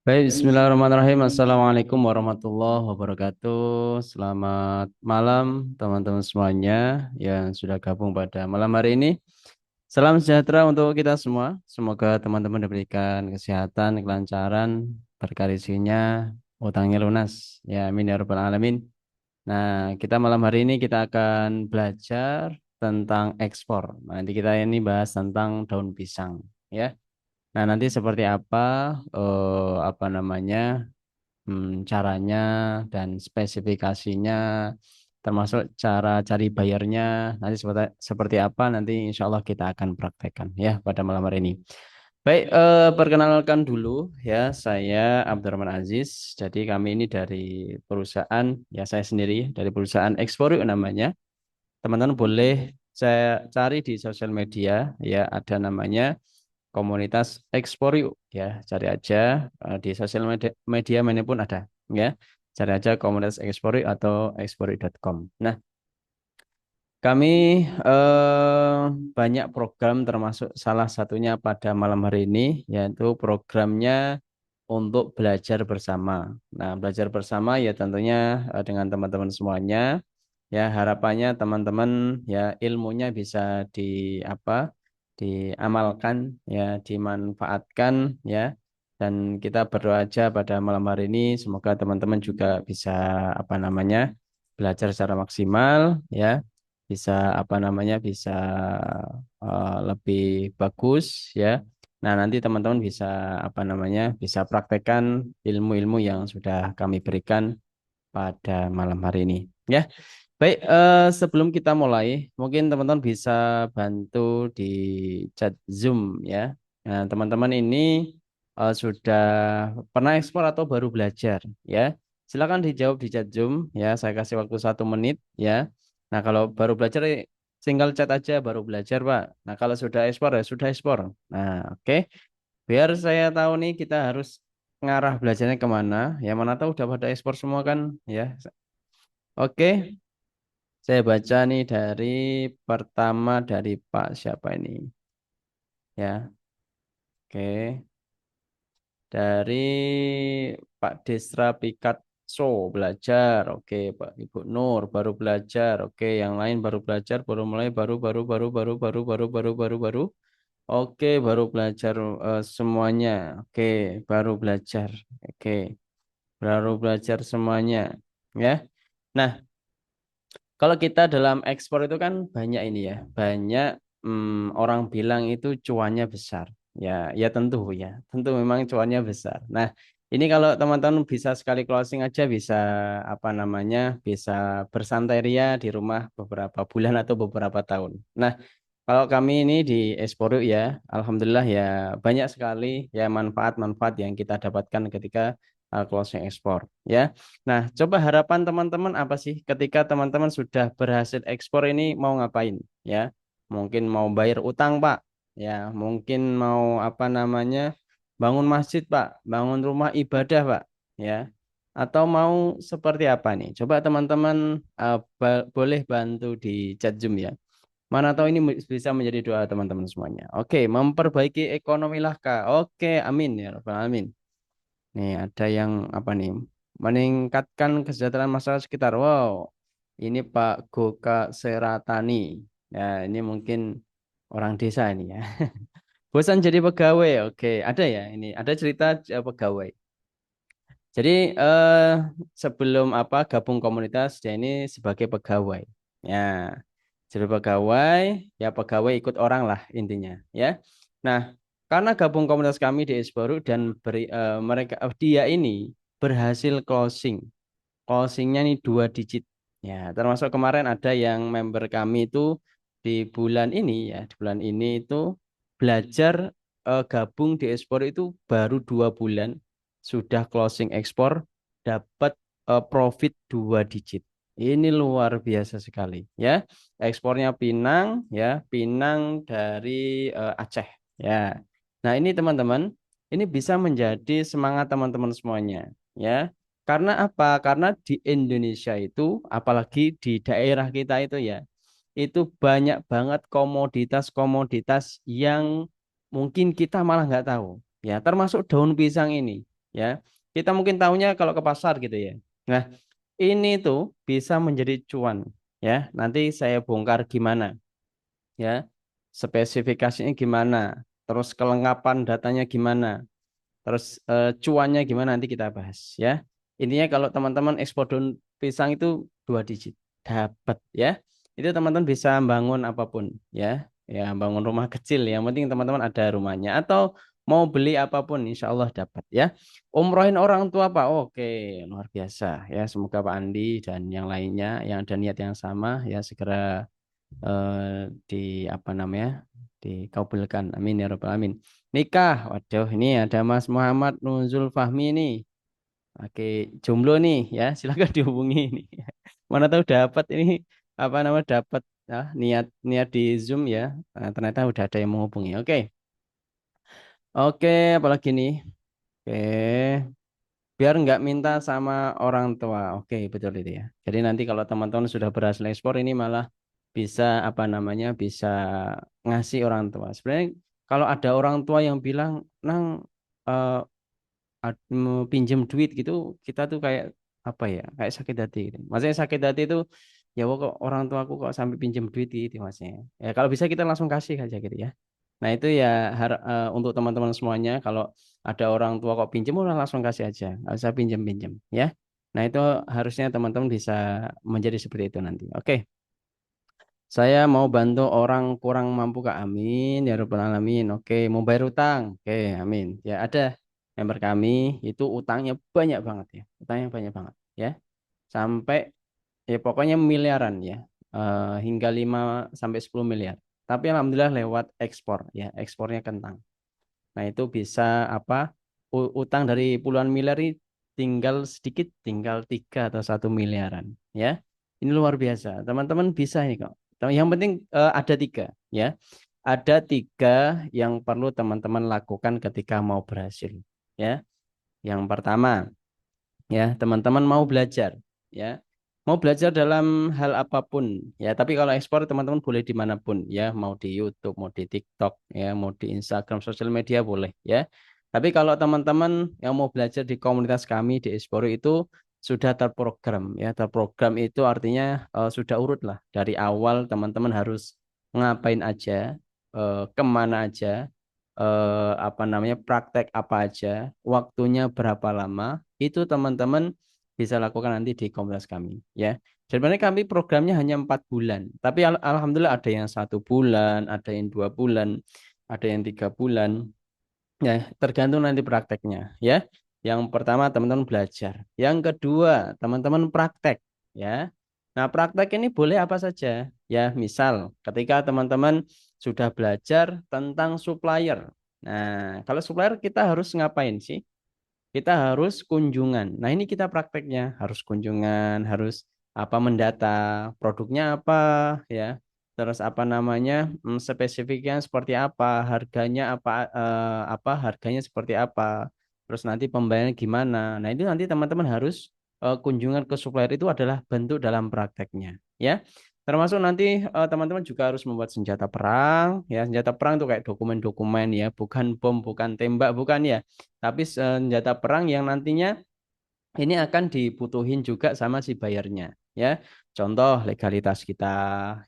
Baik, Bismillahirrahmanirrahim. Assalamualaikum warahmatullahi wabarakatuh. Selamat malam teman-teman semuanya yang sudah gabung pada malam hari ini. Salam sejahtera untuk kita semua. Semoga teman-teman diberikan kesehatan, kelancaran, berkah rezekinya, utangnya lunas. Ya, amin ya rabbal alamin. Nah, kita malam hari ini kita akan belajar tentang ekspor. Nanti kita ini bahas tentang daun pisang, ya. Nah, nanti seperti apa namanya caranya dan spesifikasinya, termasuk cara cari bayarnya, nanti seperti apa nanti insya Allah kita akan praktekkan ya pada malam hari ini. Baik, perkenalkan dulu ya, saya Abdurrahman Aziz. Jadi kami ini dari perusahaan, ya saya sendiri dari perusahaan Exporio namanya. Teman-teman boleh saya cari di sosial media, ya ada namanya komunitas Explore ya, cari aja di sosial media manapun ada ya, cari aja komunitas Explore atau explore.com. Nah, kami banyak program termasuk salah satunya pada malam hari ini yaitu programnya untuk belajar bersama. Nah, belajar bersama ya tentunya dengan teman-teman semuanya. Ya, harapannya teman-teman ya ilmunya bisa di apa? Diamalkan ya, dimanfaatkan ya. Dan kita berdoa aja pada malam hari ini semoga teman-teman juga bisa apa namanya? Belajar secara maksimal ya. Bisa apa namanya? Bisa lebih bagus ya. Nah, nanti teman-teman bisa apa namanya? Bisa praktekkan ilmu-ilmu yang sudah kami berikan pada malam hari ini. Ya, baik. Sebelum kita mulai, mungkin teman-teman bisa bantu di chat Zoom ya. Nah, teman-teman ini sudah pernah ekspor atau baru belajar ya? Silakan dijawab di chat Zoom ya. Saya kasih waktu 1 menit ya. Nah, kalau baru belajar, tinggal chat aja baru belajar, Pak. Nah, kalau sudah ekspor ya sudah ekspor. Nah, oke. Biar saya tahu nih kita harus ngarah belajarnya kemana. Yang mana tahu udah pada ekspor semua kan ya. Oke, saya baca nih dari pertama dari Pak siapa ini? Ya, oke. Dari Pak Desra Pikatso belajar. Oke, Pak Ibu Nur baru belajar. Oke, yang lain baru belajar, baru mulai, baru. Oke, baru belajar semuanya. Oke, baru belajar. Oke, baru belajar semuanya. Ya. Nah, kalau kita dalam ekspor itu kan banyak ini ya, banyak orang bilang itu cuannya besar. Ya, ya tentu memang cuannya besar. Nah, ini kalau teman-teman bisa sekali closing aja bisa apa namanya, bisa bersantai ria di rumah beberapa bulan atau beberapa tahun. Nah, kalau kami ini di Esporuk ya, alhamdulillah ya banyak sekali ya manfaat-manfaat yang kita dapatkan ketika closing ekspor ya. Nah, coba harapan teman-teman apa sih ketika teman-teman sudah berhasil ekspor ini mau ngapain ya? Mungkin mau bayar utang, Pak. Ya, mungkin mau apa namanya? Bangun masjid, Pak. Bangun rumah ibadah, Pak. Ya. Atau mau seperti apa nih? Coba teman-teman boleh bantu di chat Zoom ya. Mana tahu ini bisa menjadi doa teman-teman semuanya. Oke, memperbaiki ekonomi lah, Kak. Oke, amin ya rabbal alamin. Nih, ada yang apa nih? Meningkatkan kesejahteraan masyarakat sekitar. Wow, ini Pak Goka Seratani. Ya, ini mungkin orang desa ini ya. Bosan jadi pegawai. Oke, ada ya ini. Ada cerita pegawai. Jadi sebelum apa gabung komunitas dia ini sebagai pegawai. Ya, jadi pegawai, ya pegawai ikut orang lah intinya. Ya, nah karena gabung komunitas kami di Esbaru dan dia ini berhasil closingnya nih 2 digit. Ya, termasuk kemarin ada yang member kami itu di bulan ini ya, di bulan ini itu belajar gabung di ekspor itu baru 2 bulan sudah closing ekspor dapat profit 2 digit. Ini luar biasa sekali ya. Ekspornya Pinang ya, Pinang dari Aceh ya. Nah, ini teman-teman, ini bisa menjadi semangat teman-teman semuanya ya. Karena apa? Karena di Indonesia itu, apalagi di daerah kita itu ya, itu banyak banget komoditas-komoditas yang mungkin kita malah nggak tahu. Ya, termasuk daun pisang ini. ya. Kita mungkin tahunya kalau ke pasar gitu ya. Nah, ini tuh bisa menjadi cuan ya. Nanti saya bongkar gimana ya. Spesifikasinya gimana, terus kelengkapan datanya gimana, terus cuannya gimana nanti kita bahas ya. Intinya kalau teman-teman ekspor daun pisang itu 2 digit dapat ya. Itu teman-teman bisa bangun apapun ya. Ya bangun rumah kecil. Yang penting teman-teman ada rumahnya atau mau beli apapun insya Allah dapat ya. Umrohin orang tua Pak. Oke, luar biasa ya. Semoga Pak Andi dan yang lainnya yang ada niat yang sama ya segera di apa namanya dikabulkan amin ya rabbal alamin. Nikah, waduh ini ada Mas Muhammad Nuzul Fahmi nih, oke, jomblo nih ya, silakan dihubungi nih. Mana tahu dapat ini apa namanya dapat ya, niat niat di Zoom ya. Nah, ternyata udah ada yang menghubungi. Oke, oke, apalagi nih, oke, biar nggak minta sama orang tua. Oke, betul itu ya. Jadi nanti kalau teman-teman sudah berhasil ekspor ini malah bisa apa namanya bisa ngasih orang tua. Sebenarnya kalau ada orang tua yang bilang, Nang eh, mau pinjem duit gitu, kita tuh kayak apa ya? Kayak sakit hati gitu. Maksudnya sakit hati itu ya kok orang tua aku kok sampai pinjem duit gitu maksudnya. Ya kalau bisa kita langsung kasih aja gitu ya. Nah itu ya untuk teman-teman semuanya kalau ada orang tua kok pinjem udah langsung kasih aja, nggak usah pinjem-pinjem ya. Nah itu harusnya teman-teman bisa menjadi seperti itu nanti. Oke, saya mau bantu orang kurang mampu Kak. Amin ya rabbal alamin. Oke, mau bayar utang. Oke, amin. Ya ada member kami itu utangnya banyak banget ya. Utangnya banyak banget ya. Sampai ya pokoknya miliaran ya. Hingga 5 sampai 10 miliar. Tapi alhamdulillah lewat ekspor ya, ekspornya kentang. Nah, itu bisa apa? Utang dari puluhan miliar ini tinggal sedikit, tinggal 3 atau 1 miliaran ya. Ini luar biasa. Teman-teman bisa ini kok. Yang penting ada tiga ya. Ada tiga yang perlu teman-teman lakukan ketika mau berhasil ya. Yang pertama ya teman-teman mau belajar ya, mau belajar dalam hal apapun ya, tapi kalau ekspor teman-teman boleh dimanapun ya, mau di YouTube mau di TikTok ya, mau di Instagram sosial media boleh ya, tapi kalau teman-teman yang mau belajar di komunitas kami di ekspor itu sudah terprogram ya, terprogram itu artinya sudah urut lah dari awal teman-teman harus ngapain aja, kemana aja, apa namanya praktek apa aja, waktunya berapa lama, itu teman-teman bisa lakukan nanti di komunitas kami ya. Sebenarnya kami programnya hanya 4 bulan, tapi alhamdulillah ada yang 1 bulan, ada yang 2 bulan, ada yang 3 bulan, ya tergantung nanti prakteknya ya. Yang pertama teman-teman belajar, yang kedua teman-teman praktek ya. Nah praktek ini boleh apa saja ya. Misal ketika teman-teman sudah belajar tentang supplier. Nah kalau supplier kita harus ngapain sih? Kita harus kunjungan. Nah, ini kita prakteknya harus kunjungan, harus apa mendata produknya apa ya. Terus apa namanya? Spesifiknya seperti apa, harganya apa harganya seperti apa. Terus nanti pembayaran gimana. Nah, itu nanti teman-teman harus kunjungan ke supplier itu adalah bentuk dalam prakteknya ya. Termasuk nanti teman-teman juga harus membuat senjata perang ya. Senjata perang itu kayak dokumen-dokumen ya, bukan bom, bukan tembak, bukan ya, tapi senjata perang yang nantinya ini akan dibutuhin juga sama si bayarnya ya. Contoh legalitas kita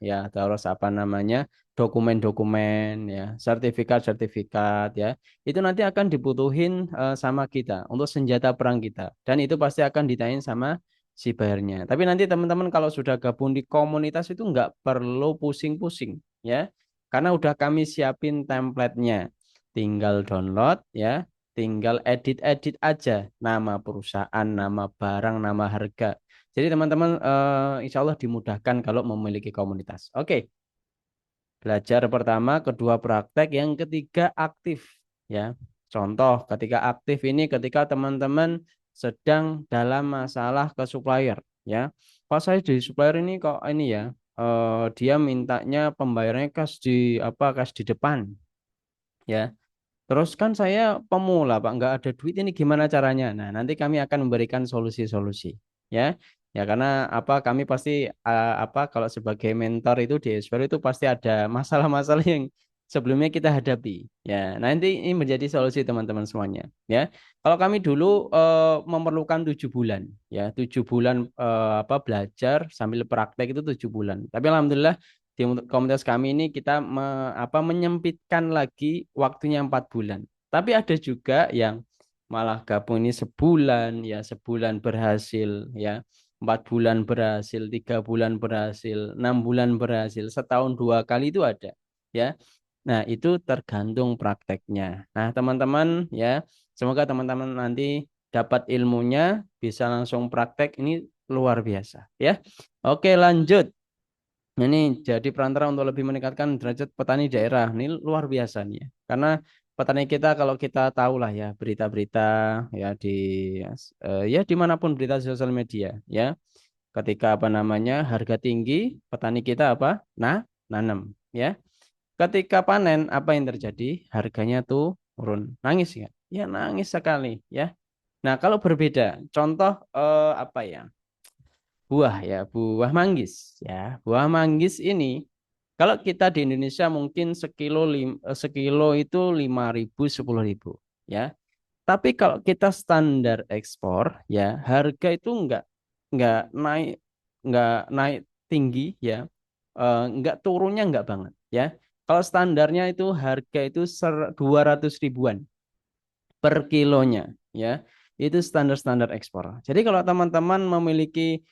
ya, terus apa namanya dokumen-dokumen ya, sertifikat-sertifikat ya. Itu nanti akan dibutuhin sama kita untuk senjata perang kita, dan itu pasti akan ditanyain sama si bayarnya. Tapi nanti teman-teman kalau sudah gabung di komunitas itu nggak perlu pusing-pusing ya, karena udah kami siapin template-nya. Tinggal download ya, tinggal edit-edit aja nama perusahaan, nama barang, nama harga. Jadi teman-teman insya Allah dimudahkan kalau memiliki komunitas. Oke, belajar pertama, kedua praktek, yang ketiga aktif ya. Contoh ketika aktif ini ketika teman-teman sedang dalam masalah ke supplier ya. Pak saya di supplier ini kok ini ya, dia mintanya pembayarannya cash di apa, cash di depan ya. Terus kan saya pemula Pak, nggak ada duit, ini gimana caranya? Nah, nanti kami akan memberikan solusi-solusi, ya. Ya karena apa? Kami pasti apa? Kalau sebagai mentor itu di Esper itu pasti ada masalah-masalah yang sebelumnya kita hadapi. Ya, nanti ini menjadi solusi teman-teman semuanya. Ya, kalau kami dulu memerlukan 7 bulan, ya 7 bulan apa belajar sambil praktek itu 7 bulan. Tapi alhamdulillah di komunitas kami ini kita menyempitkan lagi waktunya 4 bulan. Tapi ada juga yang malah gabung ini sebulan, ya sebulan berhasil, ya 4 bulan berhasil, 3 bulan berhasil, 6 bulan berhasil, setahun 2 kali itu ada. Ya, nah, itu tergantung prakteknya. Nah, teman-teman ya, semoga teman-teman nanti dapat ilmunya, bisa langsung praktek ini luar biasa ya. Oke, lanjut. Ini jadi perantara untuk lebih meningkatkan derajat petani daerah. Ini luar biasa nih ya. Karena petani kita kalau kita tahu lah ya berita-berita ya ya dimanapun berita di sosial media ya. Ketika apa namanya harga tinggi, petani kita apa? Nah, nanam ya. Ketika panen, apa yang terjadi? Harganya tuh turun. Nangis ya? Ya nangis sekali ya. Nah, kalau berbeda, contoh apa ya? Buah ya, buah manggis ya. Buah manggis ini kalau kita di Indonesia mungkin sekilo itu 5.000 10.000 ya. Tapi kalau kita standar ekspor ya, harga itu nggak naik naik tinggi ya. Nggak turunnya nggak banget ya. Kalau standarnya itu harga itu 200 ribuan per kilonya ya. Itu standar-standar ekspor. Jadi kalau teman-teman memiliki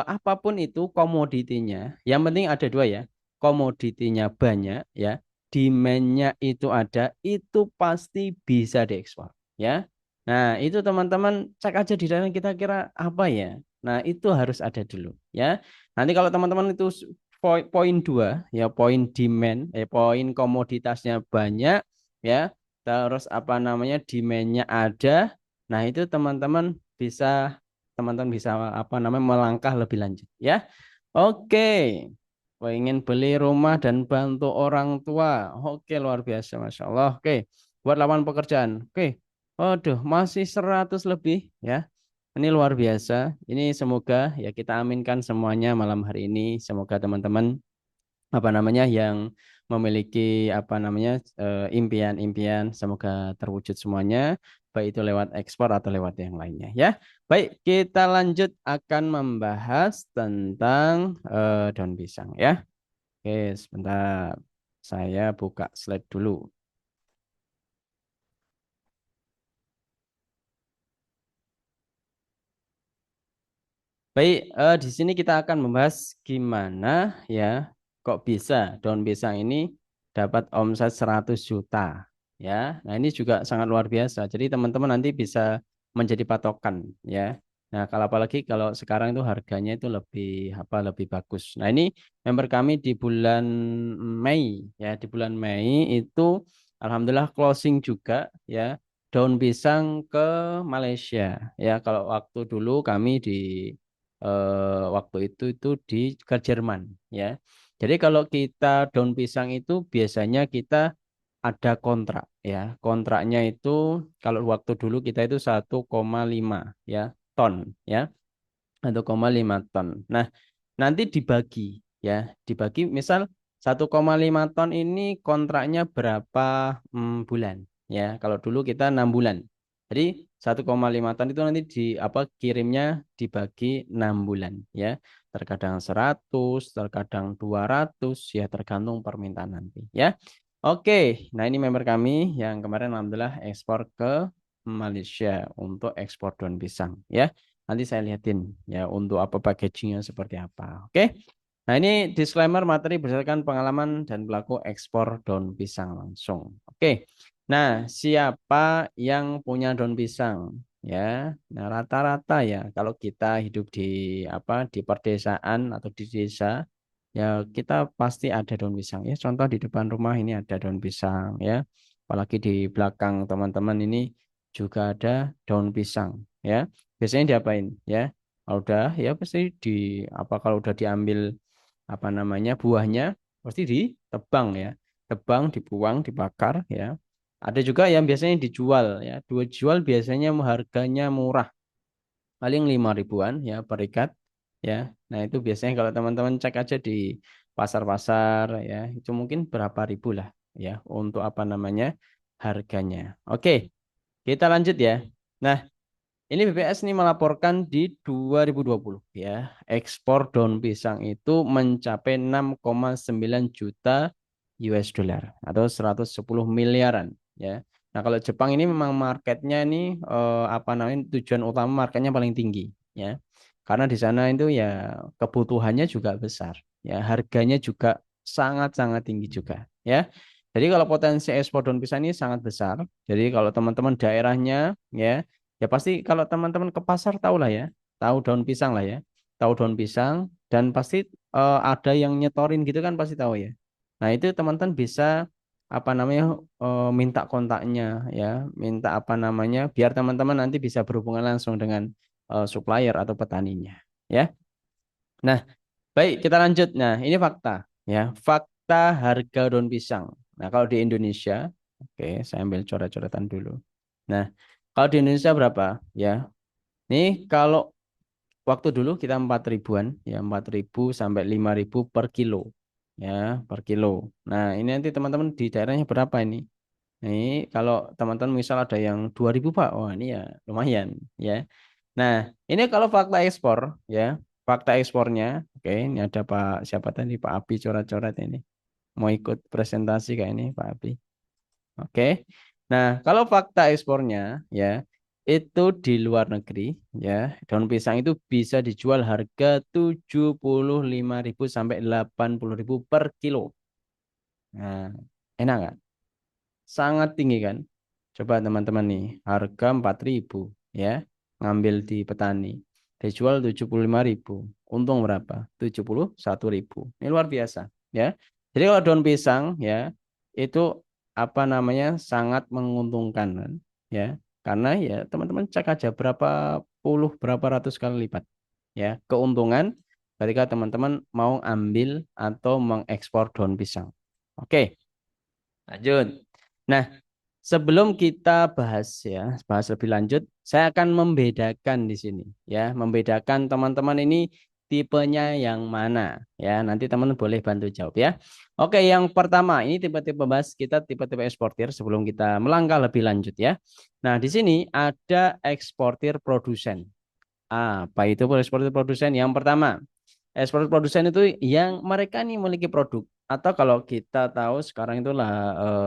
apapun itu komoditinya, yang penting ada dua ya. Komoditinya banyak ya, demand-nya itu ada, itu pasti bisa diekspor ya. Nah, itu teman-teman cek aja di dalam kita kira apa ya. Nah, itu harus ada dulu ya. Nanti kalau teman-teman itu poin dua ya, poin demand, poin komoditasnya banyak ya, terus apa namanya demand-nya ada. Nah, itu bisa teman-teman bisa apa namanya melangkah lebih lanjut ya. Oke. Ingin beli rumah dan bantu orang tua. Oke, luar biasa, Masya Allah. Oke, buat lapangan pekerjaan. Oke, waduh, masih 100 lebih ya. Ini luar biasa. Ini semoga ya kita aminkan semuanya malam hari ini. Semoga teman-teman apa namanya yang memiliki apa namanya impian-impian semoga terwujud semuanya baik itu lewat ekspor atau lewat yang lainnya ya. Baik, kita lanjut akan membahas tentang daun pisang ya. Oke, sebentar. Saya buka slide dulu. Baik, di sini kita akan membahas gimana ya kok bisa daun pisang ini dapat omset 100 juta ya. Nah, ini juga sangat luar biasa. Jadi teman-teman nanti bisa menjadi patokan ya. Nah, kalau apalagi kalau sekarang itu harganya itu lebih bagus. Nah, ini member kami di bulan Mei ya, di bulan Mei itu alhamdulillah closing juga ya daun pisang ke Malaysia ya. Kalau waktu dulu kami waktu itu ke Jerman ya. Jadi kalau kita daun pisang itu biasanya kita ada kontrak ya. Kontraknya itu kalau waktu dulu kita itu 1,5 ya ton ya. 1,5 ton. Nah, nanti dibagi ya, dibagi misal 1,5 ton ini kontraknya berapa bulan ya. Kalau dulu kita 6 bulan. Jadi 1,5 ton itu nanti kirimnya dibagi 6 bulan ya. Terkadang 100, terkadang 200 ya tergantung permintaan nanti ya. Oke, nah ini member kami yang kemarin alhamdulillah ekspor ke Malaysia untuk ekspor daun pisang ya. Nanti saya lihatin ya untuk apa packagingnya seperti apa. Oke. Nah, ini disclaimer materi berdasarkan pengalaman dan pelaku ekspor daun pisang langsung. Oke. Nah, siapa yang punya daun pisang? Ya, nah rata-rata ya kalau kita hidup di perdesaan atau di desa, ya kita pasti ada daun pisang. Ya, contoh di depan rumah ini ada daun pisang ya. Apalagi di belakang teman-teman ini juga ada daun pisang ya. Biasanya diapain ya? Kalau udah ya pasti kalau udah diambil apa namanya buahnya pasti ditebang ya. Tebang, dibuang, dibakar ya. Ada juga yang biasanya dijual ya. Dua jual biasanya harganya murah, paling 5 ribuan ya per ikat ya. Nah, itu biasanya kalau teman-teman cek aja di pasar-pasar ya, itu mungkin berapa ribu lah ya untuk apa namanya harganya. Oke, kita lanjut ya. Nah, ini BPS nih melaporkan di 2020 ya, ekspor daun pisang itu mencapai 6,9 juta US dollar atau 110 miliaran ya. Nah, kalau Jepang ini memang marketnya ini apa namanya tujuan utama marketnya paling tinggi ya. Karena di sana itu ya kebutuhannya juga besar ya, harganya juga sangat-sangat tinggi juga ya. Jadi kalau potensi ekspor daun pisang ini sangat besar. Jadi kalau teman-teman daerahnya ya, ya pasti kalau teman-teman ke pasar tahu lah ya, tahu daun pisang lah ya, tahu daun pisang dan pasti ada yang nyetorin gitu kan pasti tahu ya. Nah itu teman-teman bisa apa namanya minta kontaknya ya, minta apa namanya biar teman-teman nanti bisa berhubungan langsung dengan supplier atau petaninya ya. Nah baik kita lanjut. Nah ini fakta ya, fakta harga daun pisang. Nah kalau di Indonesia, oke saya ambil coret-coretan dulu. Nah kalau di Indonesia berapa ya? Nih kalau waktu dulu kita 4 ribuan ya 4.000 sampai 5.000 per kilo ya per kilo. Nah ini nanti teman-teman di daerahnya berapa ini? Ini kalau teman-teman misal ada yang 2.000 Pak, wah ini ya lumayan ya. Nah ini kalau fakta ekspor ya, fakta ekspornya. Oke ini ada Pak siapa tadi Pak Abi coret-coret ini mau ikut presentasi kayak ini Pak Abi. Oke. Nah, kalau fakta ekspornya ya, itu di luar negeri ya, daun pisang itu bisa dijual harga 75.000 sampai 80.000 per kilo. Nah, enak nggak? Sangat tinggi kan? Coba teman-teman nih, harga 4.000 ya, ngambil di petani. Dijual 75.000. Untung berapa? 71.000. Ini luar biasa ya. Jadi kalau daun pisang ya, itu apa namanya sangat menguntungkan kan, ya. Karena ya teman-teman cek aja berapa puluh, berapa ratus kali lipat ya keuntungan ketika teman-teman mau ambil atau mengekspor daun pisang. Oke, lanjut. Nah, sebelum kita bahas ya, bahas lebih lanjut, saya akan membedakan di sini ya, membedakan teman-teman ini tipenya yang mana ya. Nanti teman boleh bantu jawab ya. Oke, yang pertama ini tipe-tipe bahas kita tipe-tipe eksportir sebelum kita melangkah lebih lanjut ya. Nah, di sini ada eksportir produsen. Apa itu eksportir produsen? Yang pertama, eksportir produsen itu yang mereka nih memiliki produk atau kalau kita tahu sekarang itulah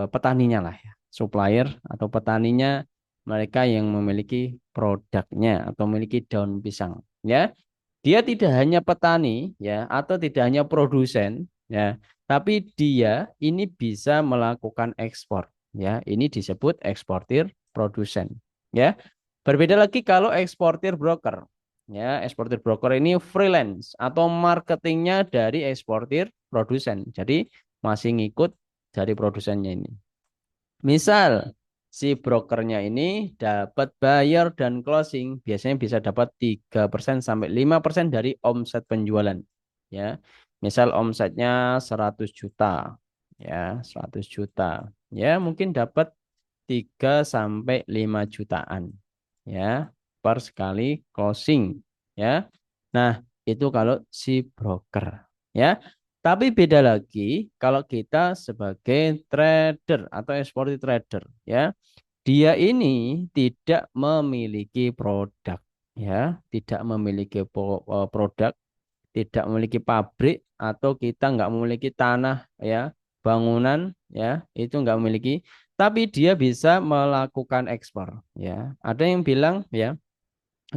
petaninya lah ya, supplier atau petaninya mereka yang memiliki produknya atau memiliki daun pisang ya. Dia tidak hanya petani ya atau tidak hanya produsen ya, tapi dia ini bisa melakukan ekspor ya. Ini disebut eksportir produsen ya. Berbeda lagi kalau eksportir broker. Ya, eksportir broker ini freelance atau marketingnya dari eksportir produsen. Jadi masih ngikut dari produsennya ini. Misal si brokernya ini dapat bayar dan closing biasanya bisa dapat 3% sampai 5% dari omset penjualan. Ya. Misal omsetnya 100 juta. Ya, 100 juta. Ya, mungkin dapat 3 sampai 5 jutaan ya per sekali closing ya. Nah, itu kalau si broker ya. Tapi beda lagi kalau kita sebagai trader atau eksportir trader ya. Dia ini tidak memiliki produk ya, tidak memiliki produk, tidak memiliki pabrik atau kita nggak memiliki tanah ya, bangunan ya, itu nggak memiliki, tapi dia bisa melakukan ekspor ya. Ada yang bilang ya,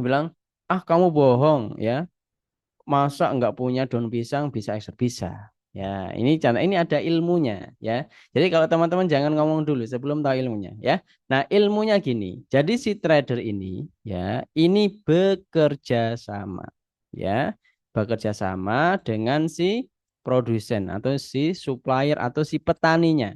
bilang ah kamu bohong ya, masa nggak punya daun pisang bisa ekspor bisa. Ya, ini ada ilmunya ya. Jadi kalau teman-teman jangan ngomong dulu sebelum tahu ilmunya ya. Nah, ilmunya gini. Jadi si trader ini ya, ini bekerja sama ya. Bekerja sama dengan si produsen atau si supplier atau si petaninya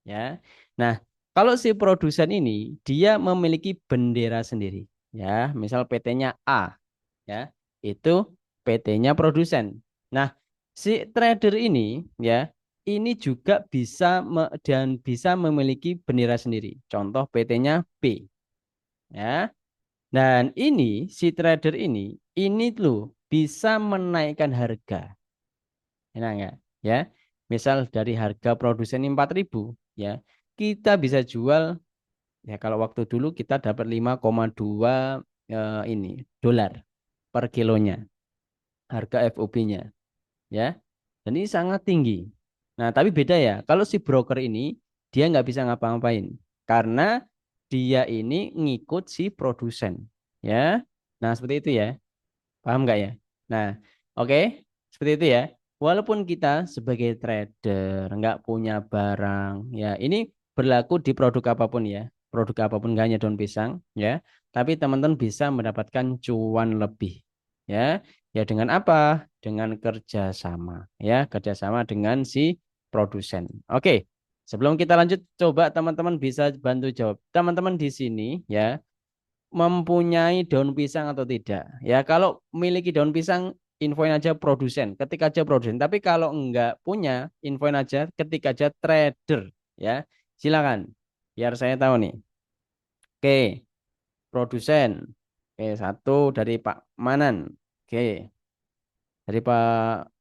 ya. Nah, kalau si produsen ini dia memiliki bendera sendiri ya. Misal PT-nya A ya, itu PT-nya produsen. Nah, si trader ini ya, ini juga bisa dan bisa memiliki bendera sendiri. Contoh PT-nya B ya. Dan ini si trader ini loh bisa menaikkan harga. Enak nggak? Ya. Misal dari harga produsen 4.000 ya, kita bisa jual ya kalau waktu dulu kita dapat 5,2 ini dolar per kilonya harga FOB-nya ya. Dan ini sangat tinggi. Nah, tapi beda ya. Kalau si broker ini dia nggak bisa ngapa-ngapain karena dia ini ngikut si produsen ya. Nah, seperti itu ya. Paham nggak ya? Nah, oke, seperti itu ya. Walaupun kita sebagai trader nggak punya barang, ya ini berlaku di produk apapun ya. Produk apapun nggak hanya daun pisang, ya. Tapi teman-teman bisa mendapatkan cuan lebih, ya. Ya dengan apa? Dengan kerjasama, ya. Kerjasama dengan si produsen. Oke, sebelum kita lanjut, coba teman-teman bisa bantu jawab. Teman-teman di sini, ya mempunyai daun pisang atau tidak. Ya, kalau memiliki daun pisang, infoin aja produsen, ketik aja produsen. Tapi kalau enggak punya, infoin aja, ketik aja trader. Ya, silakan. Biar saya tahu nih. Oke, produsen. Oke, satu dari Pak Manan. Oke, dari Pak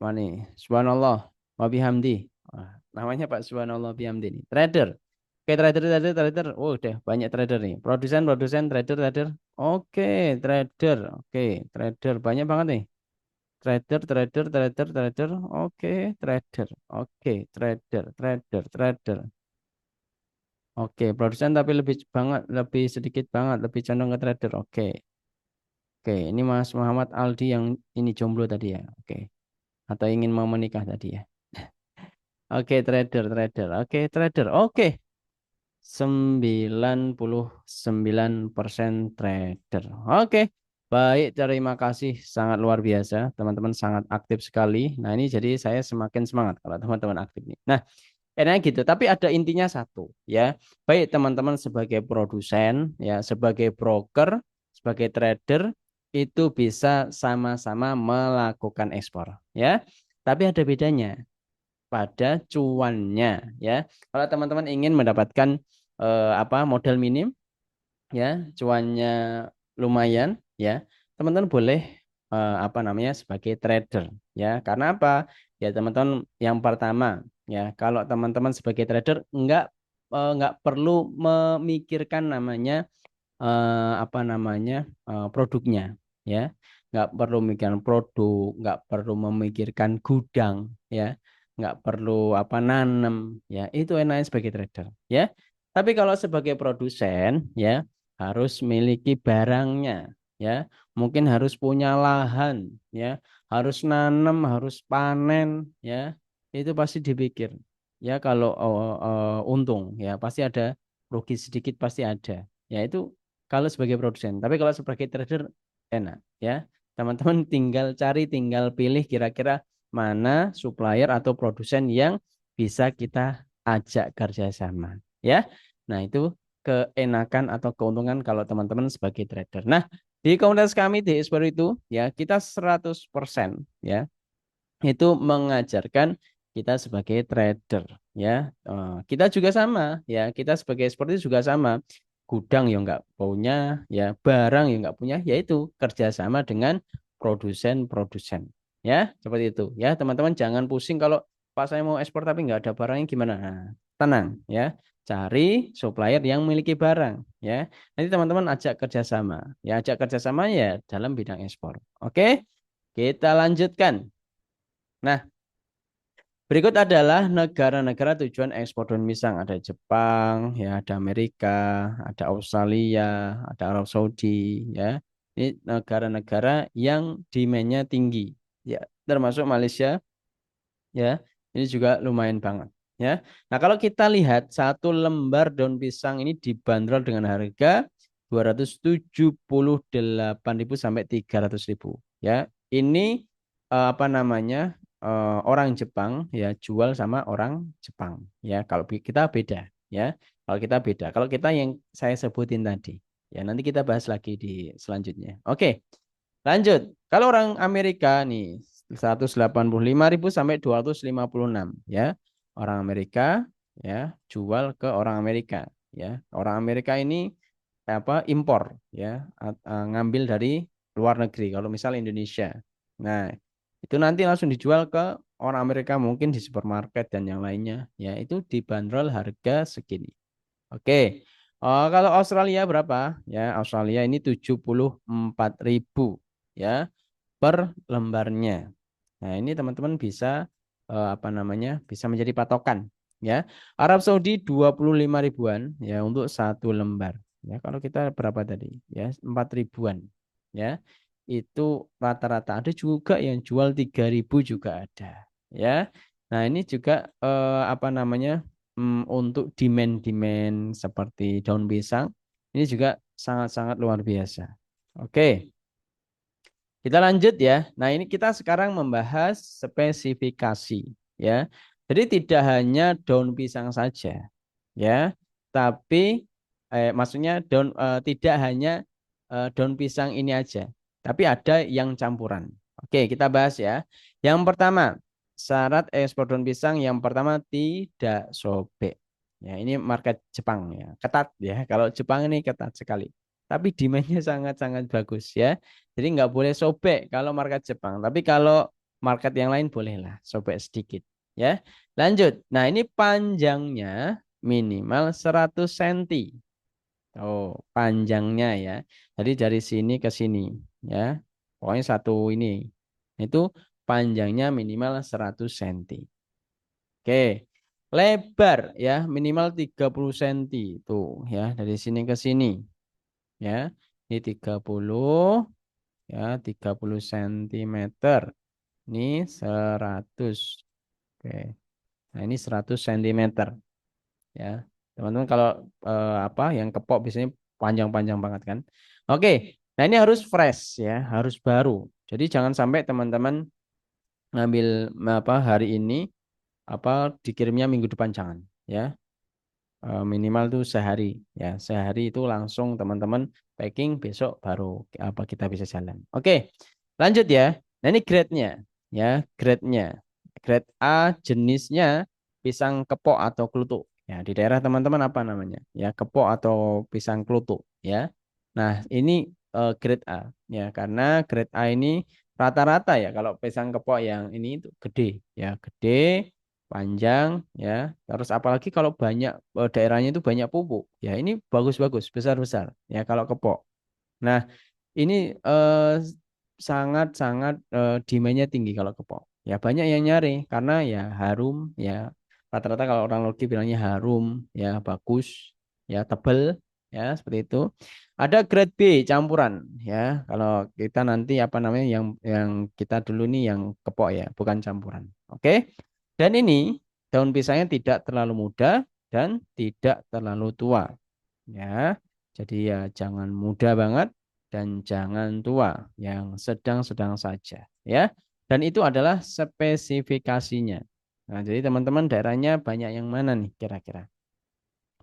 Mani. Subhanallah wa bihamdi. Wah, namanya Pak Subhanallah bihamdi nih. Trader. Oke, trader. Oh, udah banyak trader nih. Produsen, trader. Oke, trader. Oke, trader. Banyak banget nih. Trader. Oke, trader. Oke, trader. Oke, produsen tapi lebih banget, lebih sedikit banget, lebih condong ke trader. Oke, ini Mas Muhammad Aldi yang ini jomblo tadi ya. Oke, atau ingin mau menikah tadi ya. Oke, trader. Oke, trader. Oke, 99% trader. Oke, baik, terima kasih. Sangat luar biasa. Teman-teman sangat aktif sekali. Nah, ini jadi saya semakin semangat kalau teman-teman aktif nih. Nah, enaknya gitu. Tapi ada intinya satu, ya. Baik, teman-teman sebagai produsen, ya, sebagai broker, sebagai trader, itu bisa sama-sama melakukan ekspor, ya. Tapi ada bedanya pada cuannya ya. Kalau teman-teman ingin mendapatkan apa modal minim ya, cuannya lumayan ya, teman-teman boleh apa namanya sebagai trader ya. Karena apa? Ya teman-teman yang pertama ya, kalau teman-teman sebagai trader nggak perlu memikirkan namanya apa namanya produknya ya, nggak perlu memikirkan produk, nggak perlu memikirkan gudang ya, nggak perlu apa nanem ya, itu enaknya sebagai trader ya. Tapi kalau sebagai produsen ya harus miliki barangnya ya, mungkin harus punya lahan ya, harus nanem, harus panen ya, itu pasti dipikir ya. Kalau untung ya pasti ada, rugi sedikit pasti ada ya. Itu kalau sebagai produsen. Tapi kalau sebagai trader enak ya. Teman-teman tinggal cari, tinggal pilih kira-kira mana supplier atau produsen yang bisa kita ajak kerjasama ya. Nah, itu keenakan atau keuntungan kalau teman-teman sebagai trader. Nah, di komunitas kami di Espero itu ya kita 100% ya itu mengajarkan kita sebagai trader ya. Kita juga sama ya, kita sebagai seperti juga sama, gudang yang nggak punya ya, barang yang nggak punya, yaitu kerjasama dengan produsen-produsen ya, seperti itu ya. Teman-teman jangan pusing kalau Pak saya mau ekspor tapi nggak ada barangnya gimana. Nah, tenang ya, cari supplier yang memiliki barang ya. Nanti teman-teman ajak kerjasama ya, ajak kerjasama ya dalam bidang ekspor. Oke, kita lanjutkan. Nah, berikut adalah negara-negara tujuan ekspor daun pisang. Ada Jepang, ya, ada Amerika, ada Australia, ada Arab Saudi, ya. Ini negara-negara yang demand-nya tinggi, ya, termasuk Malaysia, ya. Ini juga lumayan banget, ya. Nah, kalau kita lihat satu lembar daun pisang ini dibanderol dengan harga 278.000 sampai 300.000, ya. Ini apa namanya? Orang Jepang ya jual sama orang Jepang ya. Kalau kita beda ya. Kalau kita beda. Kalau kita yang saya sebutin tadi ya, nanti kita bahas lagi di selanjutnya. Oke, lanjut. Kalau orang Amerika nih 185.000 sampai 256 ya. Orang Amerika ya jual ke orang Amerika ya. Orang Amerika ini apa impor ya, ngambil dari luar negeri kalau misal Indonesia. Nah, itu nanti langsung dijual ke orang Amerika mungkin di supermarket dan yang lainnya, ya itu dibanderol harga segini. Oke. Kalau Australia berapa? Ya, Australia ini 74.000 ya per lembarnya. Nah, ini teman-teman bisa apa namanya? Bisa menjadi patokan ya. Arab Saudi 25 ribuan ya untuk satu lembar. Ya, kalau kita berapa tadi? Ya, 4 ribuan. Ya. Itu rata-rata ada juga yang jual 3.000 juga ada. Ya. Nah, ini juga apa namanya? Untuk demand-demand seperti daun pisang ini juga sangat-sangat luar biasa. Oke. Kita lanjut ya. Nah, ini kita sekarang membahas spesifikasi ya. Jadi tidak hanya daun pisang saja ya, tapi maksudnya tidak hanya daun pisang ini aja, tapi ada yang campuran. Oke, kita bahas ya. Yang pertama, syarat ekspor daun pisang yang pertama tidak sobek. Ya, ini market Jepang ya. Ketat ya. Kalau Jepang ini ketat sekali. Tapi demandnya sangat-sangat bagus ya. Jadi nggak boleh sobek kalau market Jepang. Tapi kalau market yang lain bolehlah sobek sedikit. Ya, lanjut. Nah, ini panjangnya minimal 100 cm. Oh, panjangnya ya. Jadi dari sini ke sini ya. Pokoknya satu ini. Itu panjangnya minimal 100 cm. Oke. Lebar ya, minimal 30 cm. Tuh ya, dari sini ke sini ya. Ini 30 ya 30 cm. Ini 100. Oke. Nah, ini 100 cm ya. Teman-teman kalau apa yang kepok biasanya panjang-panjang banget kan. Oke. Nah, ini harus fresh ya, harus baru. Jadi jangan sampai teman-teman ngambil apa hari ini apa dikirimnya minggu depan jangan ya. Minimal tuh sehari ya, sehari itu langsung teman-teman packing besok baru apa kita bisa jalan. Oke, lanjut ya. Nah, ini grade-nya ya, grade-nya. Grade A jenisnya pisang kepok atau klutuk ya. Di daerah teman-teman apa namanya ya, kepok atau pisang klutuk ya. Nah, ini grade A ya, karena grade A ini rata-rata ya kalau pisang kepok yang ini itu gede ya, gede panjang ya. Terus apalagi kalau banyak daerahnya itu banyak pupuk. Ya, ini bagus-bagus, besar-besar ya kalau kepok. Nah, ini sangat-sangat demandnya tinggi kalau kepok. Ya, banyak yang nyari karena ya harum ya. Rata-rata kalau orang lagi bilangnya harum ya, bagus ya, tebel ya, seperti itu. Ada grade B campuran ya. Kalau kita nanti apa namanya yang kita dulu nih yang kepok ya, bukan campuran. Oke. Dan ini daun pisangnya tidak terlalu muda dan tidak terlalu tua. Ya, jadi ya jangan muda banget dan jangan tua, yang sedang-sedang saja. Ya, dan itu adalah spesifikasinya. Nah, jadi teman-teman daerahnya banyak yang mana nih kira-kira?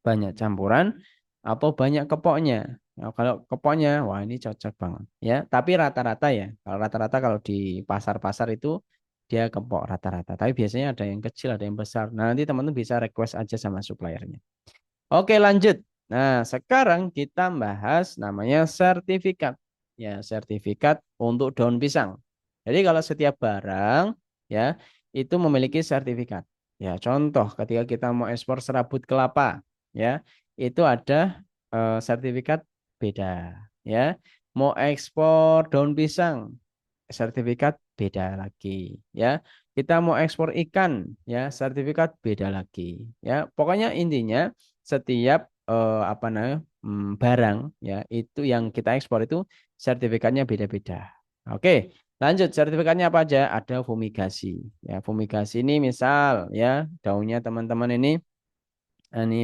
Banyak campuran atau banyak kepoknya? Nah, kalau kepoknya, wah ini cocok banget. Ya, tapi rata-rata ya. Kalau rata-rata kalau di pasar-pasar itu dia kepok rata-rata. Tapi biasanya ada yang kecil, ada yang besar. Nah, nanti teman-teman bisa request aja sama suppliernya. Oke, lanjut. Nah, sekarang kita bahas namanya sertifikat. Ya, sertifikat untuk daun pisang. Jadi kalau setiap barang ya itu memiliki sertifikat. Ya, contoh ketika kita mau ekspor serabut kelapa, ya, itu ada sertifikat beda, ya. Mau ekspor daun pisang, sertifikat beda lagi, ya. Kita mau ekspor ikan, ya, sertifikat beda lagi, ya. Pokoknya intinya setiap apa namanya barang, ya, itu yang kita ekspor itu sertifikatnya beda-beda. Oke, lanjut sertifikatnya apa aja? Ada fumigasi, ya. Fumigasi ini misal, ya, daunnya teman-teman ini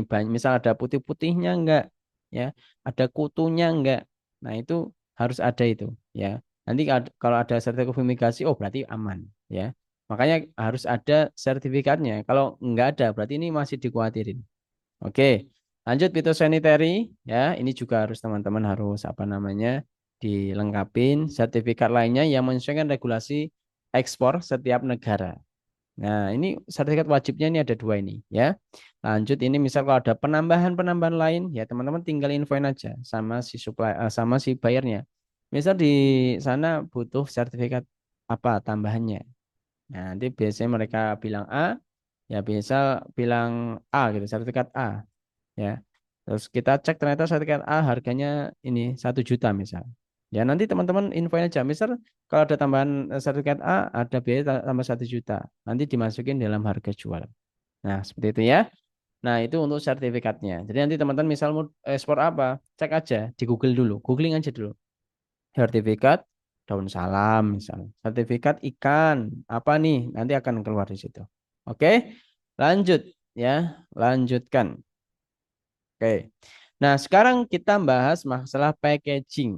banyak, misal ada putih-putihnya enggak, ya, ada kutunya enggak. Nah, itu harus ada itu, ya. Nanti kalau ada sertifikat fumigasi, oh berarti aman, ya. Makanya harus ada sertifikatnya. Kalau enggak ada, berarti ini masih dikhawatirin. Oke, lanjut fitosanitary, ya. Ini juga harus teman-teman harus apa namanya dilengkapin sertifikat lainnya yang menyesuaikan regulasi ekspor setiap negara. Nah, ini sertifikat wajibnya ini ada dua ini, ya. Lanjut ini misal kalau ada penambahan-penambahan lain, ya teman-teman tinggal infoin aja sama si sama si bayarnya. Misal di sana butuh sertifikat apa tambahannya. Nah, nanti biasanya mereka bilang A, ya bisa bilang A gitu, sertifikat A, ya. Terus kita cek ternyata sertifikat A harganya ini 1 juta misal. Ya nanti teman-teman infoin aja, misal kalau ada tambahan sertifikat A, ada biaya tambah 1 juta, nanti dimasukin dalam harga jual. Nah, seperti itu ya. Nah, itu untuk sertifikatnya. Jadi nanti teman-teman misal mau ekspor apa, cek aja di Google dulu, googling aja dulu. Sertifikat daun salam misal. Sertifikat ikan apa nih? Nanti akan keluar di situ. Oke, lanjut ya, lanjutkan. Oke. Nah, sekarang kita bahas masalah packaging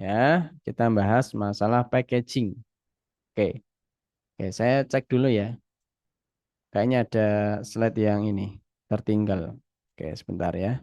ya. Kita bahas masalah packaging. Oke. Oke, saya cek dulu ya. Kayaknya ada slide yang ini tertinggal. Oke, sebentar ya.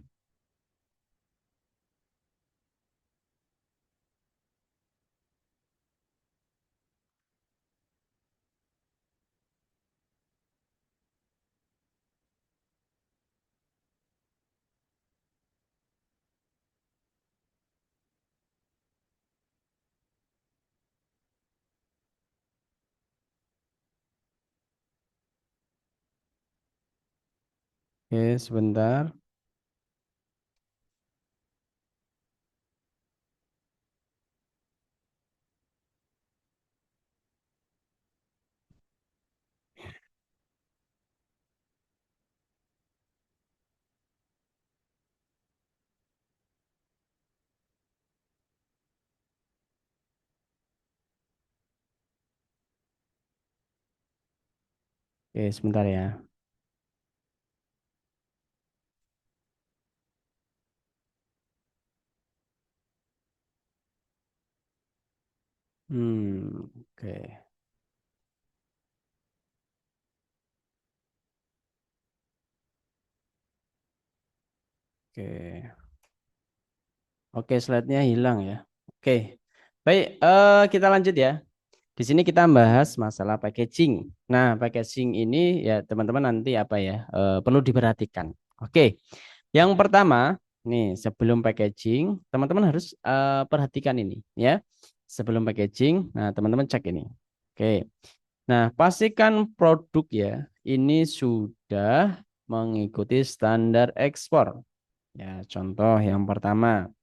Oke, sebentar. Oke, sebentar ya. Oke, oke. Oke, slide-nya hilang ya. Oke. Baik, kita lanjut ya. Di sini kita bahas masalah packaging. Nah, packaging ini ya teman-teman nanti apa ya? Perlu diperhatikan. Oke. Yang pertama, nih sebelum packaging, teman-teman harus perhatikan ini ya. Sebelum packaging, nah teman-teman cek ini. Oke. Nah, pastikan produk ya ini sudah mengikuti standar ekspor. Ya, contoh yang pertama,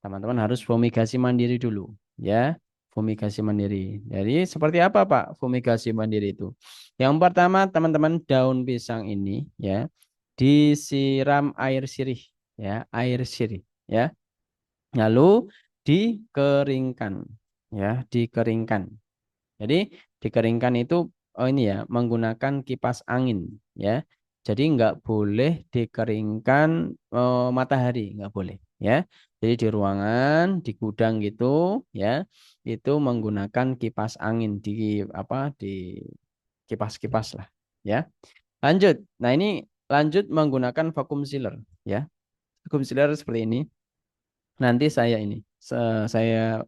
teman-teman harus fumigasi mandiri dulu, ya. Fumigasi mandiri. Jadi seperti apa, Pak, fumigasi mandiri itu? Yang pertama, teman-teman daun pisang ini, ya, disiram air sirih, ya, air sirih, ya. Lalu dikeringkan, ya, dikeringkan. Jadi dikeringkan itu ini ya menggunakan kipas angin ya. Jadi nggak boleh dikeringkan matahari, nggak boleh ya. Jadi di ruangan, di gudang gitu ya, itu menggunakan kipas angin di apa di kipas-kipas lah ya. Lanjut. Nah ini lanjut menggunakan vacuum sealer ya. Vacuum sealer seperti ini. Nanti saya ini saya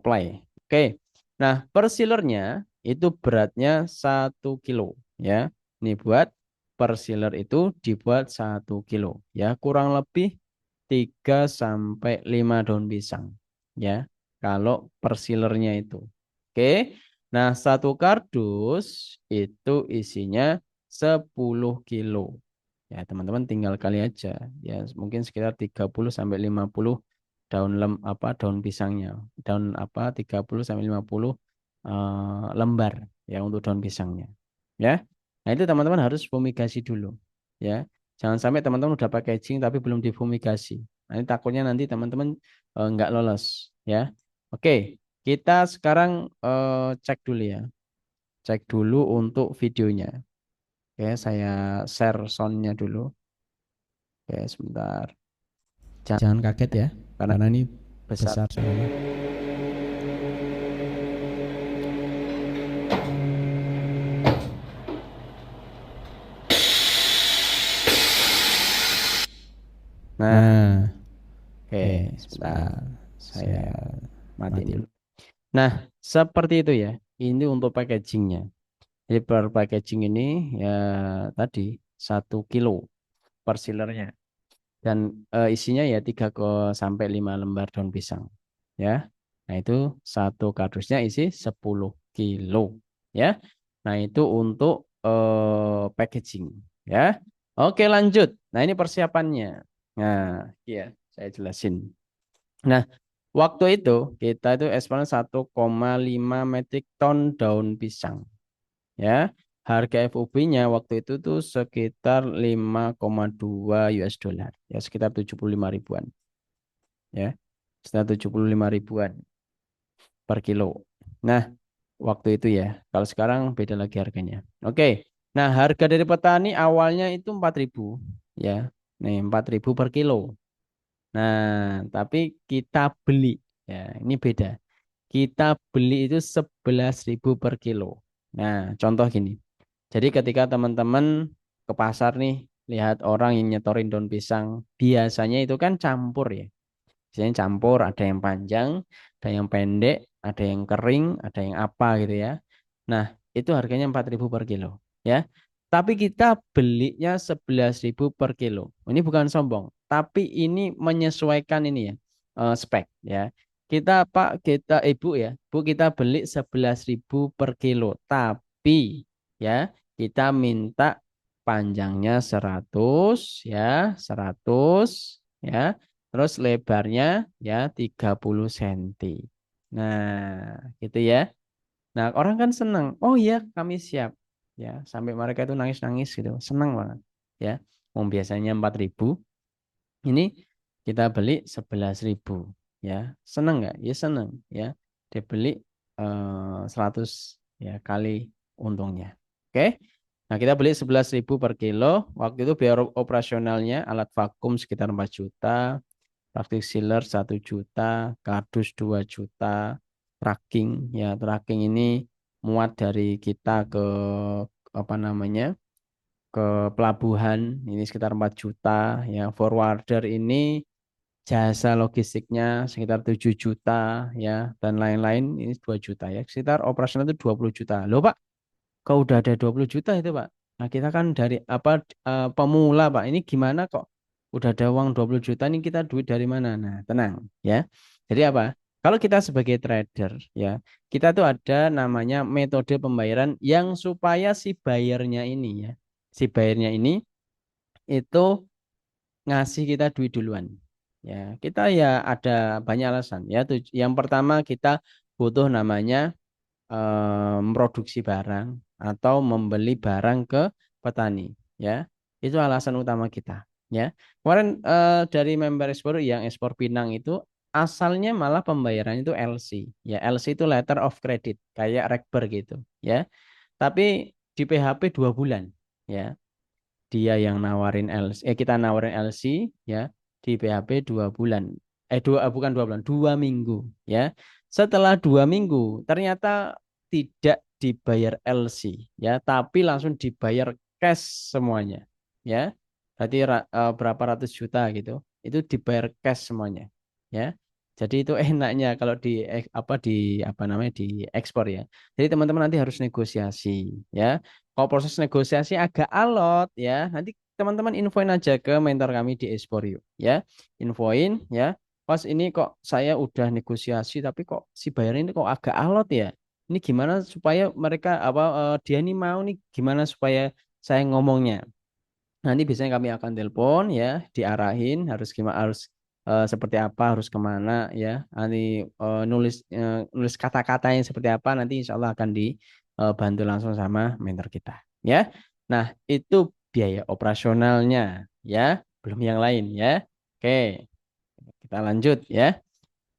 play. Oke. Nah, per sealernya itu beratnya 1 kilo ya. Ini buat per sealer itu dibuat 1 kilo ya. Kurang lebih 3 sampai 5 daun pisang ya. Kalau per sealernya itu. Oke. Nah, satu kardus itu isinya 10 kilo. Ya, teman-teman tinggal kali aja. Ya, mungkin sekitar 30 sampai 50 daun pisangnya. Daun apa 30 sampai 50 lembar ya untuk daun pisangnya. Ya. Nah, itu teman-teman harus fumigasi dulu. Ya. Jangan sampai teman-teman udah packaging tapi belum difumigasi. Nah, ini takutnya nanti teman-teman nggak lolos ya. Oke, kita sekarang cek dulu ya. Cek dulu untuk videonya. Oke, saya share soundnya dulu. Oke, sebentar. Jangan kaget ya, karena ini besar soalnya. Nah, oke, sebentar. Saya matiin dulu. Nah, seperti itu ya. Ini untuk packagingnya. Jadi per packaging ini ya tadi 1 kilo per sealernya. Dan isinya ya 3 ke sampai 5 lembar daun pisang. Ya. Nah, itu satu kardusnya isi 10 kilo. ya. Nah, itu untuk packaging ya. Oke, lanjut. Nah, ini persiapannya. Nah, iya, saya jelasin. Nah, waktu itu kita itu ekspor 1,5 metrik ton daun pisang ya. Harga FOB-nya waktu itu tuh sekitar 5,2 US dollar ya, sekitar 75 ribuan ya. Sekitar 75 ribuan per kilo. Nah, waktu itu ya. Kalau sekarang beda lagi harganya. Oke. Nah, harga dari petani awalnya itu 4.000 ya. Nih, 4.000 per kilo. Nah, tapi kita beli ya, ini beda. Kita beli itu 11.000 per kilo. Nah, contoh gini. Jadi ketika teman-teman ke pasar nih, lihat orang yang nyetorin daun pisang, biasanya itu kan campur ya. Biasanya campur, ada yang panjang, ada yang pendek, ada yang kering, ada yang apa gitu ya. Nah, itu harganya 4.000 per kilo ya. Tapi kita belinya 11.000 per kilo. Ini bukan sombong, tapi ini menyesuaikan ini ya, spek ya. Kita Pak, kita Ibu ya, Bu, kita beli 11.000 per kilo. Tapi ya, kita minta panjangnya 100 ya, 100 ya. Terus lebarnya ya 30 cm. Nah, gitu ya. Nah, orang kan senang. Oh iya, kami siap. Ya, sampai mereka itu nangis-nangis gitu. Senang banget. Ya, biasanya 4.000, ini kita beli 11.000. Ya, senang nggak? Ya senang. Ya, dia beli 100 ya kali untungnya. Oke. Nah, kita beli 11.000 per kilo. Waktu itu biaya operasionalnya alat vakum sekitar 4 juta, plastik sealer 1 juta, kardus 2 juta, tracking ya, tracking ini muat dari kita ke apa namanya, ke pelabuhan ini sekitar 4 juta ya, forwarder ini jasa logistiknya sekitar 7 juta ya, dan lain-lain ini 2 juta ya, sekitar operasional itu 20 juta loh Pak. Kok udah ada 20 juta itu Pak? Nah, kita kan dari apa, pemula Pak. Ini gimana kok udah ada uang 20 juta, ini kita duit dari mana? Nah, tenang ya. Jadi apa? Kalau kita sebagai trader ya, kita tuh ada namanya metode pembayaran yang supaya si bayarnya ini ya, si bayarnya ini itu ngasih kita duit duluan. Ya, kita ya ada banyak alasan ya. Yang pertama kita butuh namanya memproduksi barang atau membeli barang ke petani ya, itu alasan utama kita ya. Kemarin dari member ekspor yang ekspor pinang itu asalnya malah pembayaran itu LC ya. LC itu letter of credit kayak rekber gitu ya, tapi di PHP 2 bulan ya. Dia yang nawarin LC, kita nawarin LC ya, di PHP 2 bulan, bukan 2 bulan, 2 minggu ya. Setelah 2 minggu ternyata tidak dibayar LC ya, tapi langsung dibayar cash semuanya ya. Berarti berapa ratus juta gitu, itu dibayar cash semuanya ya. Jadi itu enaknya kalau di apa namanya, di ekspor ya. Jadi teman-teman nanti harus negosiasi ya. Kalau proses negosiasi agak alot ya, nanti teman-teman infoin aja ke mentor kami di Esporio ya. Infoin ya. Pas ini kok saya udah negosiasi tapi kok si bayar ini kok agak alot ya. Ini gimana supaya mereka dia ini mau nih, gimana supaya saya ngomongnya. Nanti biasanya kami akan telepon ya, diarahin harus gimana, harus seperti apa, harus kemana ya. Nanti nulis kata-kata yang seperti apa, nanti insya Allah akan dibantu langsung sama mentor kita ya. Nah, itu biaya operasionalnya ya, belum yang lain ya. Oke, kita lanjut ya.